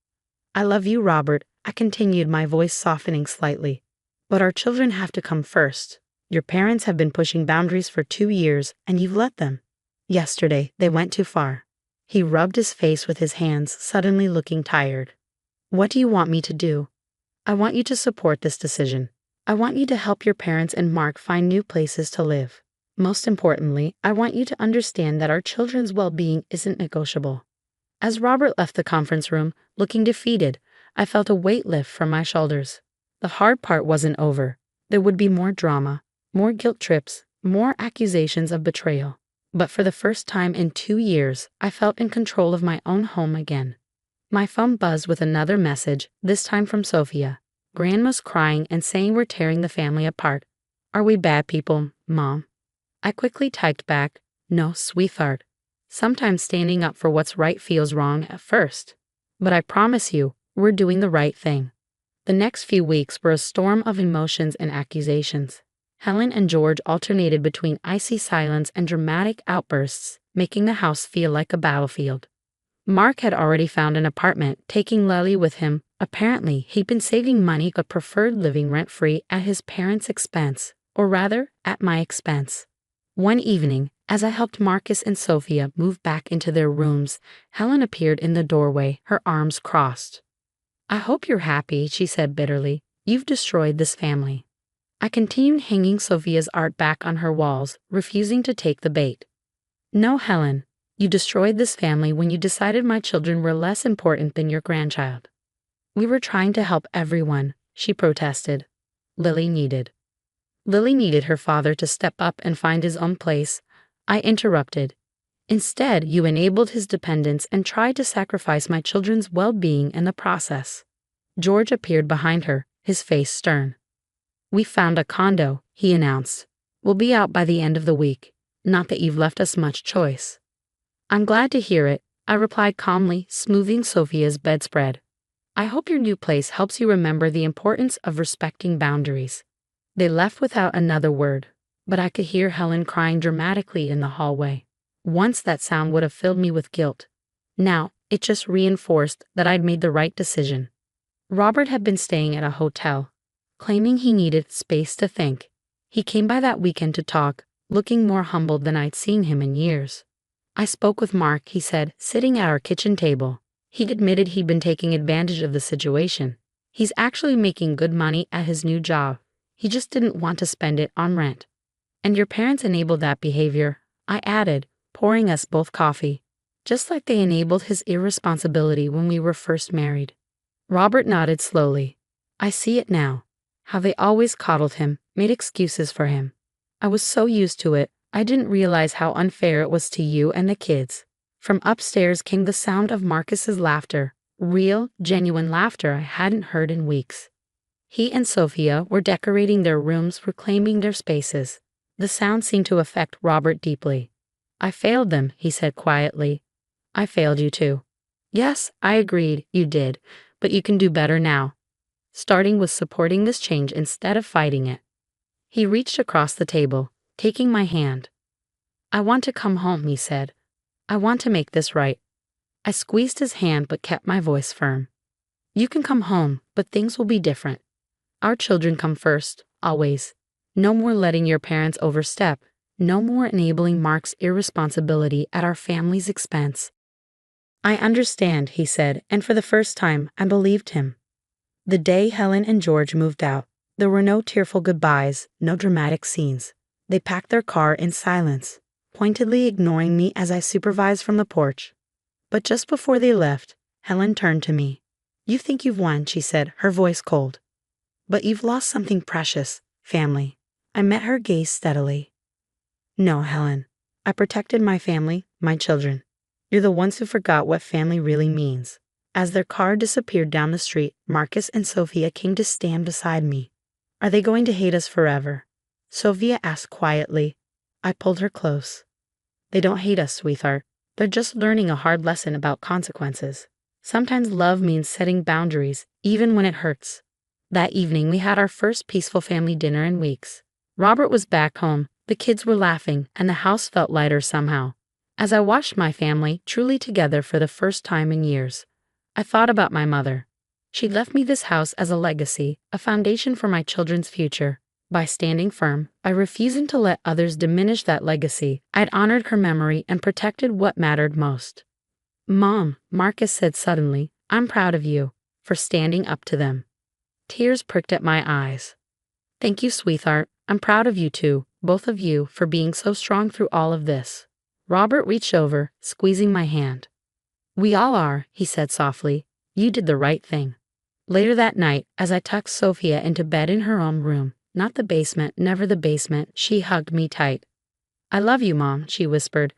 "I love you, Robert," I continued, my voice softening slightly. "But our children have to come first. Your parents have been pushing boundaries for 2 years, and you've let them. Yesterday, they went too far." He rubbed his face with his hands, suddenly looking tired. "What do you want me to do?" "I want you to support this decision. I want you to help your parents and Mark find new places to live. Most importantly, I want you to understand that our children's well-being isn't negotiable." As Robert left the conference room, looking defeated, I felt a weight lift from my shoulders. The hard part wasn't over. There would be more drama, more guilt trips, more accusations of betrayal. But for the first time in 2 years, I felt in control of my own home again. My phone buzzed with another message, this time from Sophia. "Grandma's crying and saying we're tearing the family apart. Are we bad people, Mom?" I quickly typed back, "No, sweetheart. Sometimes standing up for what's right feels wrong at first. But I promise you, we're doing the right thing." The next few weeks were a storm of emotions and accusations. Helen and George alternated between icy silence and dramatic outbursts, making the house feel like a battlefield. Mark had already found an apartment, taking Lily with him. Apparently, he'd been saving money but preferred living rent-free at his parents' expense, or rather, at my expense. One evening, as I helped Marcus and Sophia move back into their rooms, Helen appeared in the doorway, her arms crossed. "I hope you're happy," she said bitterly. "You've destroyed this family." I continued hanging Sophia's art back on her walls, refusing to take the bait. "No, Helen. You destroyed this family when you decided my children were less important than your grandchild." "We were trying to help everyone," she protested. Lily needed her father to step up and find his own place," I interrupted. "Instead, you enabled his dependence and tried to sacrifice my children's well-being in the process." George appeared behind her, his face stern. "We found a condo," he announced. "We'll be out by the end of the week. Not that you've left us much choice." "I'm glad to hear it," I replied calmly, smoothing Sophia's bedspread. "I hope your new place helps you remember the importance of respecting boundaries." They left without another word, but I could hear Helen crying dramatically in the hallway. Once that sound would have filled me with guilt. Now, it just reinforced that I'd made the right decision. Robert had been staying at a hotel, claiming he needed space to think. He came by that weekend to talk, looking more humbled than I'd seen him in years. "I spoke with Mark," he said, sitting at our kitchen table. He'd admitted he'd been taking advantage of the situation. "He's actually making good money at his new job. He just didn't want to spend it on rent." "And your parents enabled that behavior," I added, pouring us both coffee. "Just like they enabled his irresponsibility when we were first married." Robert nodded slowly. "I see it now. How they always coddled him, made excuses for him. I was so used to it, I didn't realize how unfair it was to you and the kids." From upstairs came the sound of Marcus's laughter, real, genuine laughter I hadn't heard in weeks. He and Sophia were decorating their rooms, reclaiming their spaces. The sound seemed to affect Robert deeply. "I failed them," he said quietly. "I failed you too." "Yes," I agreed, "you did, but you can do better now. Starting with supporting this change instead of fighting it." He reached across the table, taking my hand. "I want to come home," he said. "I want to make this right." I squeezed his hand but kept my voice firm. "You can come home, but things will be different. Our children come first, always. No more letting your parents overstep. No more enabling Mark's irresponsibility at our family's expense." "I understand," he said, and for the first time, I believed him. The day Helen and George moved out, there were no tearful goodbyes, no dramatic scenes. They packed their car in silence, pointedly ignoring me as I supervised from the porch. But just before they left, Helen turned to me. "You think you've won," she said, her voice cold. "But you've lost something precious, family." I met her gaze steadily. "No, Helen. I protected my family, my children. You're the ones who forgot what family really means." As their car disappeared down the street, Marcus and Sophia came to stand beside me. "Are they going to hate us forever?" Sophia asked quietly. I pulled her close. "They don't hate us, sweetheart. They're just learning a hard lesson about consequences. Sometimes love means setting boundaries, even when it hurts." That evening, we had our first peaceful family dinner in weeks. Robert was back home, the kids were laughing, and the house felt lighter somehow. As I watched my family truly together for the first time in years, I thought about my mother. She left me this house as a legacy, a foundation for my children's future. By standing firm, by refusing to let others diminish that legacy, I'd honored her memory and protected what mattered most. "Mom," Marcus said suddenly, "I'm proud of you for standing up to them." Tears pricked at my eyes. "Thank you, sweetheart. I'm proud of you too, both of you, for being so strong through all of this." Robert reached over, squeezing my hand. "We all are," he said softly. "You did the right thing." Later that night, as I tucked Sophia into bed in her own room, not the basement, never the basement, she hugged me tight. "I love you, Mom," she whispered.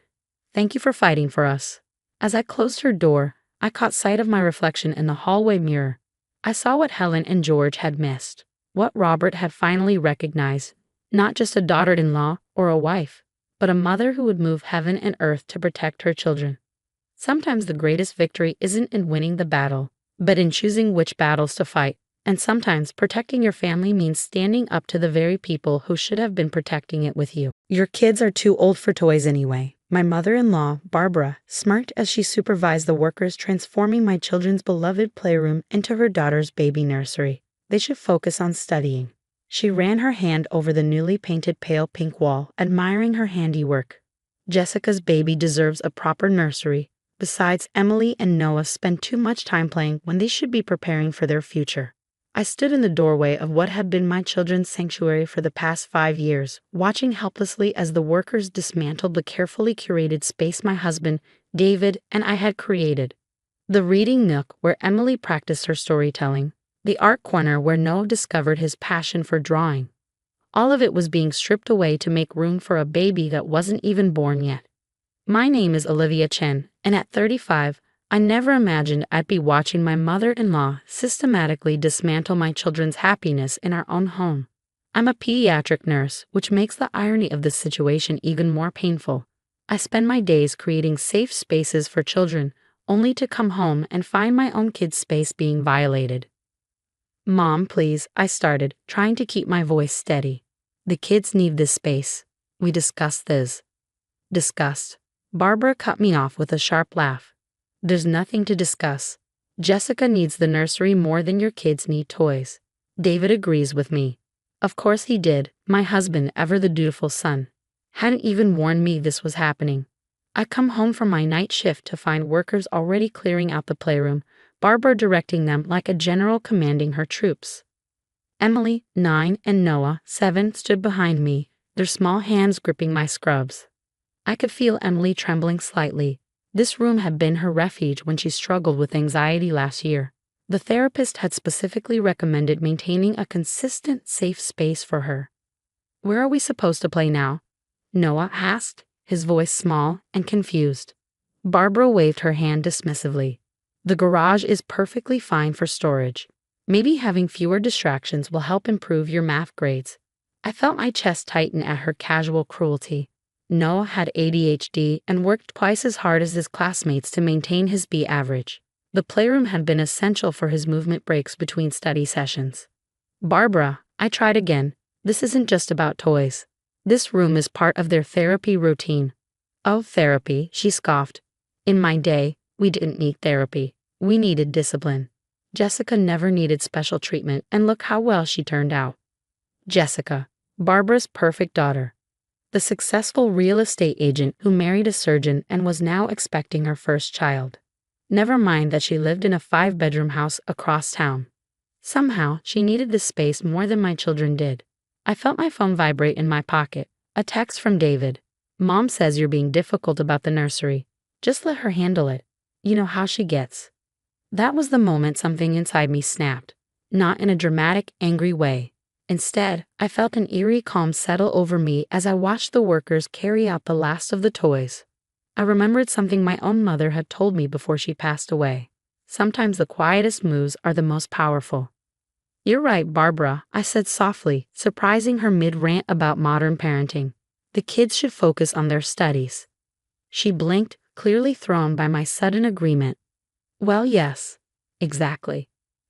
"Thank you for fighting for us." As I closed her door, I caught sight of my reflection in the hallway mirror. I saw what Helen and George had missed, what Robert had finally recognized, not just a daughter-in-law or a wife, but a mother who would move heaven and earth to protect her children. Sometimes the greatest victory isn't in winning the battle, but in choosing which battles to fight. And sometimes protecting your family means standing up to the very people who should have been protecting it with you. Your kids are too old for toys anyway. My mother-in-law, Barbara, smirked as she supervised the workers transforming my children's beloved playroom into her daughter's baby nursery. They should focus on studying. She ran her hand over the newly painted pale pink wall, admiring her handiwork. Jessica's baby deserves a proper nursery. Besides, Emily and Noah spend too much time playing when they should be preparing for their future. I stood in the doorway of what had been my children's sanctuary for the past 5 years, watching helplessly as the workers dismantled the carefully curated space my husband, David, and I had created. The reading nook where Emily practiced her storytelling, the art corner where Noah discovered his passion for drawing. All of it was being stripped away to make room for a baby that wasn't even born yet. My name is Olivia Chen, and at 35, I never imagined I'd be watching my mother-in-law systematically dismantle my children's happiness in our own home. I'm a pediatric nurse, which makes the irony of this situation even more painful. I spend my days creating safe spaces for children, only to come home and find my own kid's space being violated. "Mom, please," I started, trying to keep my voice steady. "The kids need this space. We discussed this." "Discussed?" Barbara cut me off with a sharp laugh. "There's nothing to discuss. Jessica needs the nursery more than your kids need toys." David agrees with me. Of course he did, my husband, ever the dutiful son. Hadn't even warned me this was happening. I come home from my night shift to find workers already clearing out the playroom, Barbara directing them like a general commanding her troops. Emily, 9, and Noah, 7, stood behind me, their small hands gripping my scrubs. I could feel Emily trembling slightly. This room had been her refuge when she struggled with anxiety last year. The therapist had specifically recommended maintaining a consistent, safe space for her. "Where are we supposed to play now?" Noah asked, his voice small and confused. Barbara waved her hand dismissively. "The garage is perfectly fine for storage. Maybe having fewer distractions will help improve your math grades." I felt my chest tighten at her casual cruelty. Noah had ADHD and worked twice as hard as his classmates to maintain his B average. The playroom had been essential for his movement breaks between study sessions. "Barbara," I tried again, "this isn't just about toys. This room is part of their therapy routine." "Oh, therapy," she scoffed. "In my day, we didn't need therapy. We needed discipline." Jessica never needed special treatment, and look how well she turned out. Jessica, Barbara's perfect daughter. The successful real estate agent who married a surgeon and was now expecting her first child. Never mind that she lived in a 5-bedroom house across town. Somehow, she needed this space more than my children did. I felt my phone vibrate in my pocket. A text from David. "Mom says you're being difficult about the nursery. Just let her handle it. You know how she gets." That was the moment something inside me snapped. Not in a dramatic, angry way. Instead, I felt an eerie calm settle over me as I watched the workers carry out the last of the toys. I remembered something my own mother had told me before she passed away. Sometimes the quietest moves are the most powerful. "You're right, Barbara," I said softly, surprising her mid-rant about modern parenting. "The kids should focus on their studies." She blinked, clearly thrown by my sudden agreement. "Well, yes. Exactly."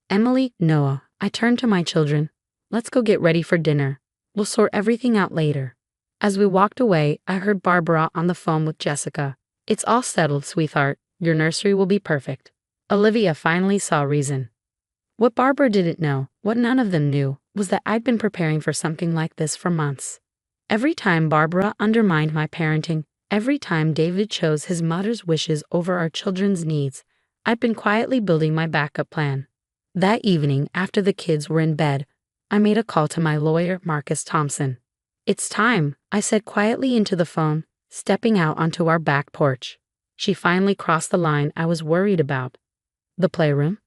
"Emily, Noah," I turned to my children. "Let's go get ready for dinner. We'll sort everything out later." As we walked away, I heard Barbara on the phone with Jessica. "It's all settled, sweetheart. Your nursery will be perfect." Olivia finally saw reason. What Barbara didn't know, what none of them knew, was that I'd been preparing for something like this for months. Every time Barbara undermined my parenting, every time David chose his mother's wishes over our children's needs, I'd been quietly building my backup plan. That evening, after the kids were in bed, I made a call to my lawyer, Marcus Thompson. "It's time," I said quietly into the phone, stepping out onto our back porch. She finally crossed the line I was worried about. "The playroom?"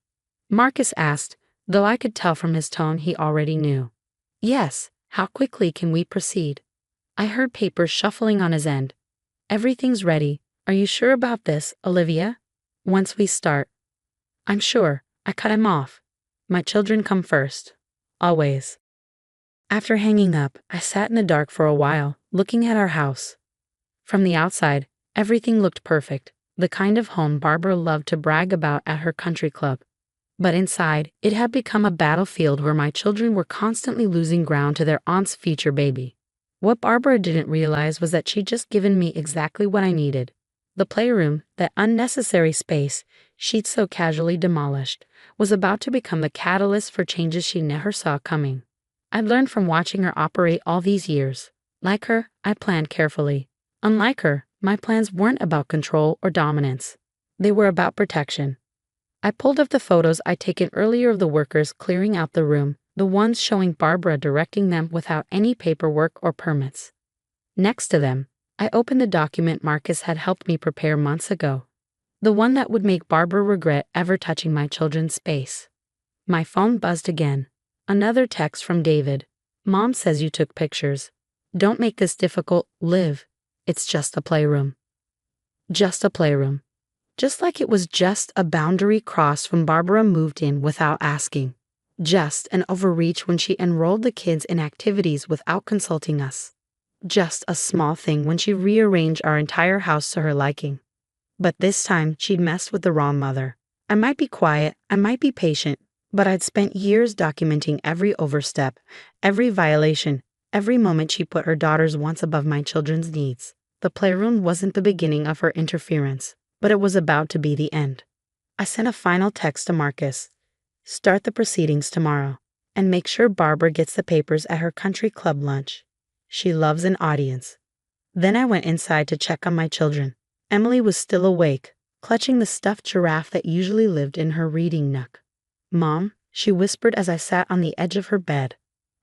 Marcus asked, though I could tell from his tone he already knew. "Yes, how quickly can we proceed?" I heard papers shuffling on his end. "Everything's ready. Are you sure about this, Olivia?" "Once we start." "I'm sure," I cut him off. "My children come first. Always." After hanging up, I sat in the dark for a while, looking at our house. From the outside, everything looked perfect, the kind of home Barbara loved to brag about at her country club. But inside, it had become a battlefield where my children were constantly losing ground to their aunt's future baby. What Barbara didn't realize was that she'd just given me exactly what I needed. The playroom, that unnecessary space she'd so casually demolished, was about to become the catalyst for changes she never saw coming. I'd learned from watching her operate all these years. Like her, I planned carefully. Unlike her, my plans weren't about control or dominance. They were about protection. I pulled up the photos I'd taken earlier of the workers clearing out the room, the ones showing Barbara directing them without any paperwork or permits. Next to them, I opened the document Marcus had helped me prepare months ago. The one that would make Barbara regret ever touching my children's space. My phone buzzed again. Another text from David. Mom says you took pictures. Don't make this difficult, Liv. It's just a playroom. Just a playroom. Just like it was just a boundary crossed when Barbara moved in without asking. Just an overreach when she enrolled the kids in activities without consulting us. Just a small thing when she rearranged our entire house to her liking. But this time, she'd messed with the wrong mother. I might be quiet, I might be patient, but I'd spent years documenting every overstep, every violation, every moment she put her daughter's wants above my children's needs. The playroom wasn't the beginning of her interference, but it was about to be the end. I sent a final text to Marcus. Start the proceedings tomorrow, and make sure Barbara gets the papers at her country club lunch. She loves an audience. Then I went inside to check on my children. Emily was still awake, clutching the stuffed giraffe that usually lived in her reading nook. Mom, she whispered as I sat on the edge of her bed.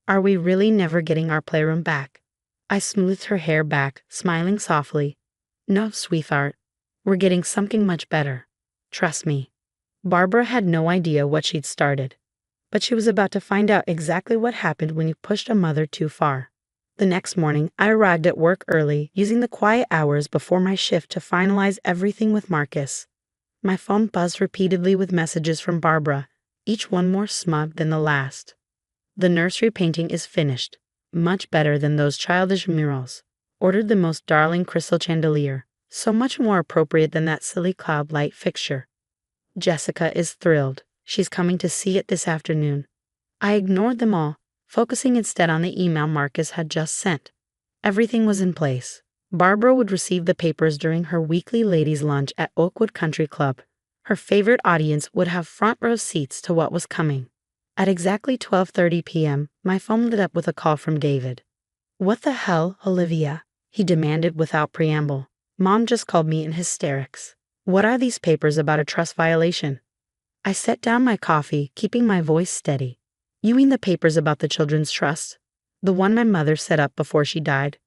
Are we really never getting our playroom back? I smoothed her hair back, smiling softly. No, sweetheart. We're getting something much better. Trust me. Barbara had no idea what she'd started, but she was about to find out exactly what happened when you pushed a mother too far. The next morning, I arrived at work early, using the quiet hours before my shift to finalize everything with Marcus. My phone buzzed repeatedly with messages from Barbara, each one more smug than the last. The nursery painting is finished, much better than those childish murals. Ordered the most darling crystal chandelier, so much more appropriate than that silly cloud light fixture. Jessica is thrilled. She's coming to see it this afternoon. I ignored them all, focusing instead on the email Marcus had just sent. Everything was in place. Barbara would receive the papers during her weekly ladies' lunch at Oakwood Country Club. Her favorite audience would have front row seats to what was coming. At exactly 12:30 p.m., my phone lit up with a call from David. What the hell, Olivia? He demanded without preamble. Mom just called me in hysterics. What are these papers about a trust violation? I set down my coffee, keeping my voice steady. You mean the papers about the children's trust? The one my mother set up before she died?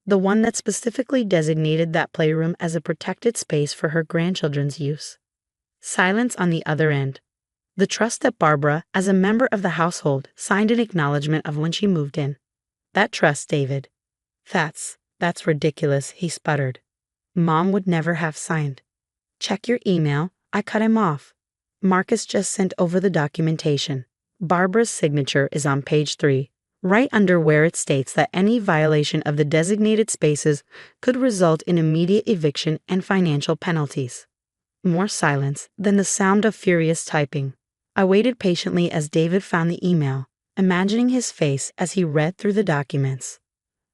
The one that specifically designated that playroom as a protected space for her grandchildren's use? Silence on the other end. The trust that Barbara, as a member of the household, signed an acknowledgement of when she moved in. That trust, David. That's ridiculous, he sputtered. Mom would never have signed. Check your email. I cut him off. Marcus just sent over the documentation. Barbara's signature is on page 3, right under where it states that any violation of the designated spaces could result in immediate eviction and financial penalties. More silence, then the sound of furious typing. I waited patiently as David found the email, imagining his face as he read through the documents.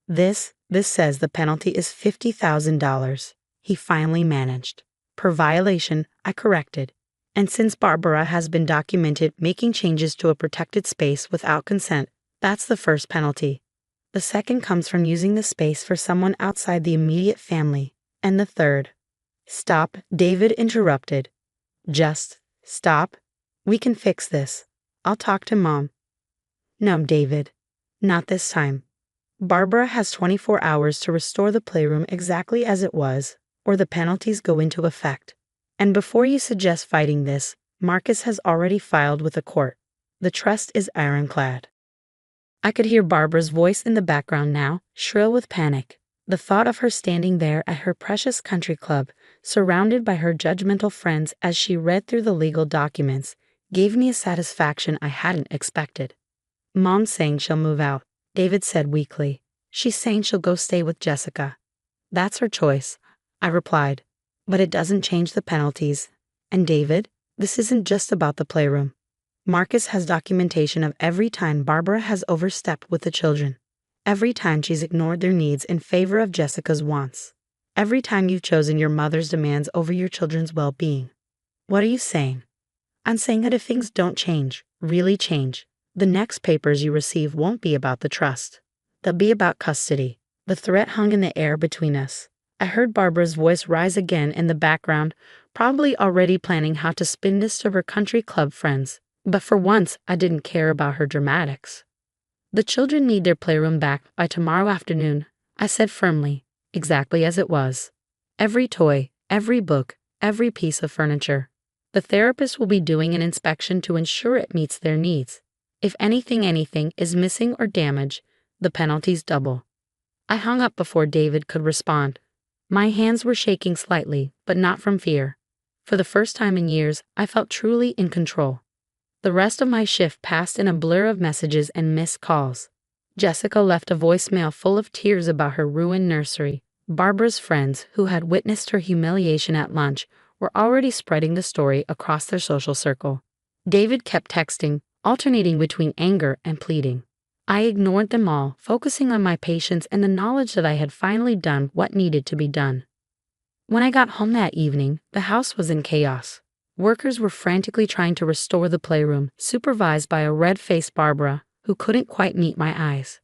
This says the penalty is $50,000, he finally managed. Per violation, I corrected. And since Barbara has been documented making changes to a protected space without consent, that's the first penalty. The second comes from using the space for someone outside the immediate family. And the third. Stop, David interrupted. Just stop. We can fix this. I'll talk to Mom. No, David. Not this time. Barbara has 24 hours to restore the playroom exactly as it was, or the penalties go into effect. And before you suggest fighting this, Marcus has already filed with the court. The trust is ironclad. I could hear Barbara's voice in the background now, shrill with panic. The thought of her standing there at her precious country club, surrounded by her judgmental friends as she read through the legal documents, gave me a satisfaction I hadn't expected. Mom's saying she'll move out, David said weakly. She's saying she'll go stay with Jessica. That's her choice, I replied. But it doesn't change the penalties. And David, this isn't just about the playroom. Marcus has documentation of every time Barbara has overstepped with the children. Every time she's ignored their needs in favor of Jessica's wants. Every time you've chosen your mother's demands over your children's well-being. What are you saying? I'm saying that if things don't change, really change, the next papers you receive won't be about the trust. They'll be about custody. The threat hung in the air between us. I heard Barbara's voice rise again in the background, probably already planning how to spin this to her country club friends. But for once, I didn't care about her dramatics. The children need their playroom back by tomorrow afternoon, I said firmly, exactly as it was. Every toy, every book, every piece of furniture. The therapist will be doing an inspection to ensure it meets their needs. If anything is missing or damaged, the penalties double. I hung up before David could respond. My hands were shaking slightly, but not from fear. For the first time in years, I felt truly in control. The rest of my shift passed in a blur of messages and missed calls. Jessica left a voicemail full of tears about her ruined nursery. Barbara's friends, who had witnessed her humiliation at lunch, were already spreading the story across their social circle. David kept texting, alternating between anger and pleading. I ignored them all, focusing on my patience and the knowledge that I had finally done what needed to be done. When I got home that evening, the house was in chaos. Workers were frantically trying to restore the playroom, supervised by a red-faced Barbara who couldn't quite meet my eyes.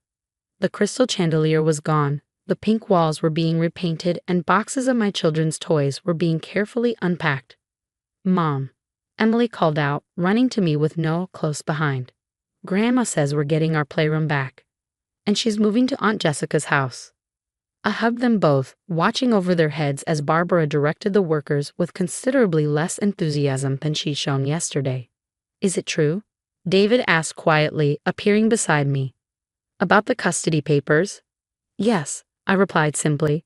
The crystal chandelier was gone, the pink walls were being repainted, and boxes of my children's toys were being carefully unpacked. "Mom," Emily called out, running to me with Noah close behind. "Grandma says we're getting our playroom back, and she's moving to Aunt Jessica's house." I hugged them both, watching over their heads as Barbara directed the workers with considerably less enthusiasm than she'd shown yesterday. "Is it true?" David asked quietly, appearing beside me. "About the custody papers?" "Yes," I replied simply.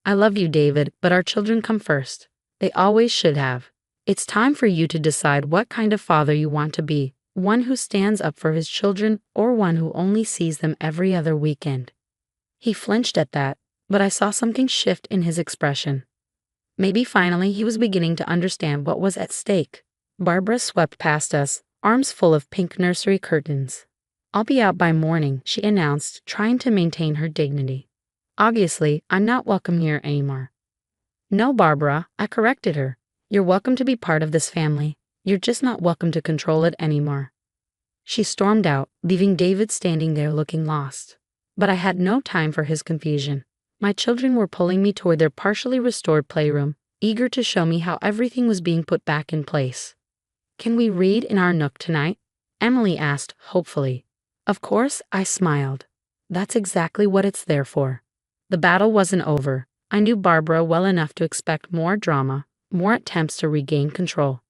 "I love you, David, but our children come first. They always should have. It's time for you to decide what kind of father you want to be, one who stands up for his children or one who only sees them every other weekend." He flinched at that, but I saw something shift in his expression. Maybe finally he was beginning to understand what was at stake. Barbara swept past us, arms full of pink nursery curtains. "I'll be out by morning," she announced, trying to maintain her dignity. "Obviously, I'm not welcome here anymore." "No, Barbara," I corrected her. "You're welcome to be part of this family. You're just not welcome to control it anymore." She stormed out, leaving David standing there looking lost. But I had no time for his confusion. My children were pulling me toward their partially restored playroom, eager to show me how everything was being put back in place. "Can we read in our nook tonight?" Emily asked, hopefully. Of course, I smiled. That's exactly what it's there for. The battle wasn't over. I knew Barbara well enough to expect more drama, more attempts to regain control.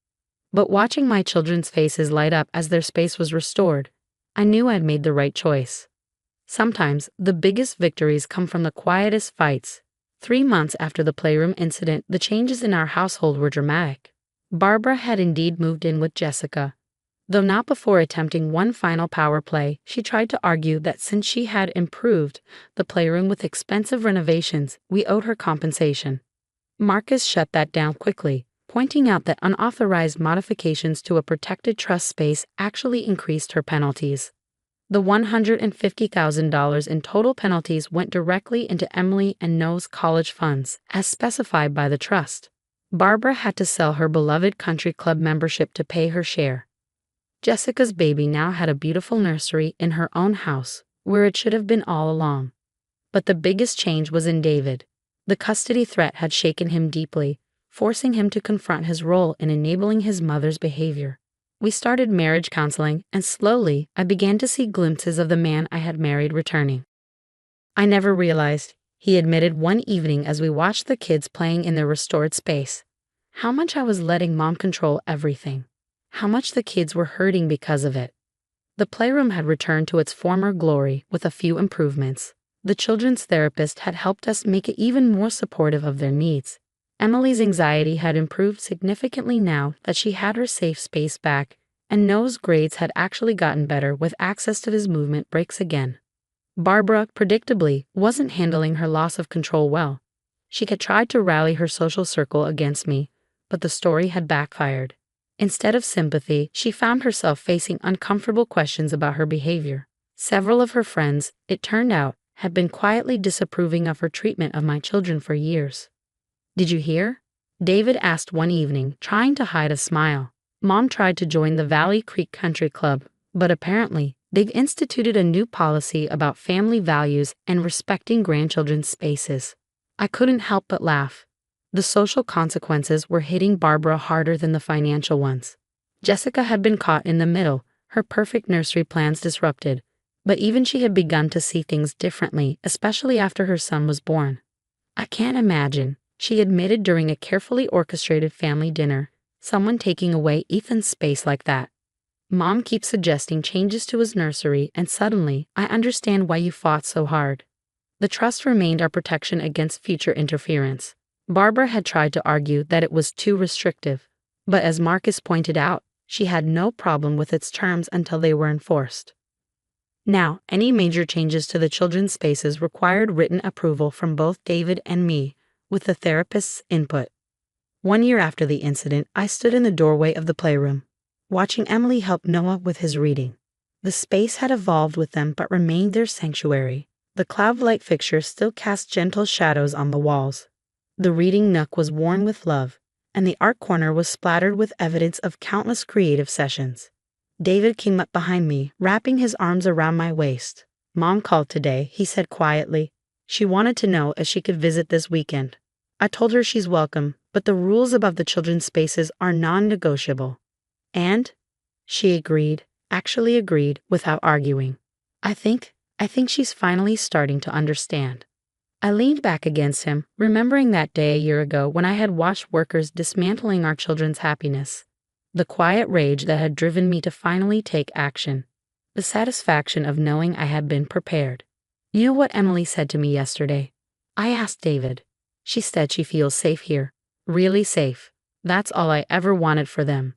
But watching my children's faces light up as their space was restored, I knew I'd made the right choice. Sometimes, the biggest victories come from the quietest fights. 3 months after the playroom incident, the changes in our household were dramatic. Barbara had indeed moved in with Jessica. Though not before attempting one final power play, she tried to argue that since she had improved the playroom with expensive renovations, we owed her compensation. Marcus shut that down quickly, pointing out that unauthorized modifications to a protected trust space actually increased her penalties. The $150,000 in total penalties went directly into Emily and Noah's college funds, as specified by the trust. Barbara had to sell her beloved country club membership to pay her share. Jessica's baby now had a beautiful nursery in her own house, where it should have been all along. But the biggest change was in David. The custody threat had shaken him deeply, forcing him to confront his role in enabling his mother's behavior. We started marriage counseling, and slowly I began to see glimpses of the man I had married returning. "I never realized," he admitted one evening as we watched the kids playing in their restored space, "how much I was letting Mom control everything. How much the kids were hurting because of it." The playroom had returned to its former glory with a few improvements. The children's therapist had helped us make it even more supportive of their needs. Emily's anxiety had improved significantly now that she had her safe space back, and Noah's grades had actually gotten better with access to his movement breaks again. Barbara, predictably, wasn't handling her loss of control well. She had tried to rally her social circle against me, but the story had backfired. Instead of sympathy, she found herself facing uncomfortable questions about her behavior. Several of her friends, it turned out, had been quietly disapproving of her treatment of my children for years. "Did you hear?" David asked one evening, trying to hide a smile. "Mom tried to join the Valley Creek Country Club, but apparently, they've instituted a new policy about family values and respecting grandchildren's spaces." I couldn't help but laugh. The social consequences were hitting Barbara harder than the financial ones. Jessica had been caught in the middle, her perfect nursery plans disrupted, but even she had begun to see things differently, especially after her son was born. "I can't imagine," she admitted during a carefully orchestrated family dinner, "someone taking away Ethan's space like that. Mom keeps suggesting changes to his nursery, and suddenly, I understand why you fought so hard." The trust remained our protection against future interference. Barbara had tried to argue that it was too restrictive, but as Marcus pointed out, she had no problem with its terms until they were enforced. Now, any major changes to the children's spaces required written approval from both David and me, with the therapist's input. 1 year after the incident, I stood in the doorway of the playroom, watching Emily help Noah with his reading. The space had evolved with them but remained their sanctuary. The cloud-like fixture still cast gentle shadows on the walls. The reading nook was worn with love, and the art corner was splattered with evidence of countless creative sessions. David came up behind me, wrapping his arms around my waist. "Mom called today," he said quietly. "She wanted to know if she could visit this weekend. I told her she's welcome, but the rules about the children's spaces are non-negotiable." "And?" She agreed, actually agreed, without arguing. I think she's finally starting to understand." I leaned back against him, remembering that day a year ago when I had watched workers dismantling our children's happiness. The quiet rage that had driven me to finally take action. The satisfaction of knowing I had been prepared. "You know what Emily said to me yesterday?" I asked David. "She said she feels safe here. Really safe. That's all I ever wanted for them."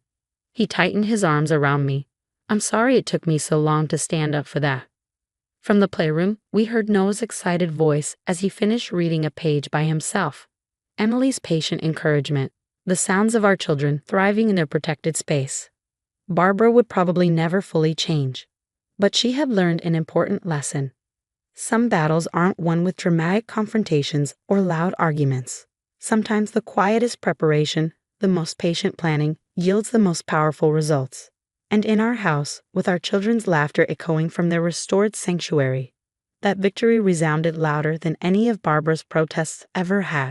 He tightened his arms around me. "I'm sorry it took me so long to stand up for that." From the playroom, we heard Noah's excited voice as he finished reading a page by himself. Emily's patient encouragement, the sounds of our children thriving in their protected space. Barbara would probably never fully change, but she had learned an important lesson. Some battles aren't won with dramatic confrontations or loud arguments. Sometimes the quietest preparation, the most patient planning, yields the most powerful results. And in our house, with our children's laughter echoing from their restored sanctuary, that victory resounded louder than any of Barbara's protests ever had.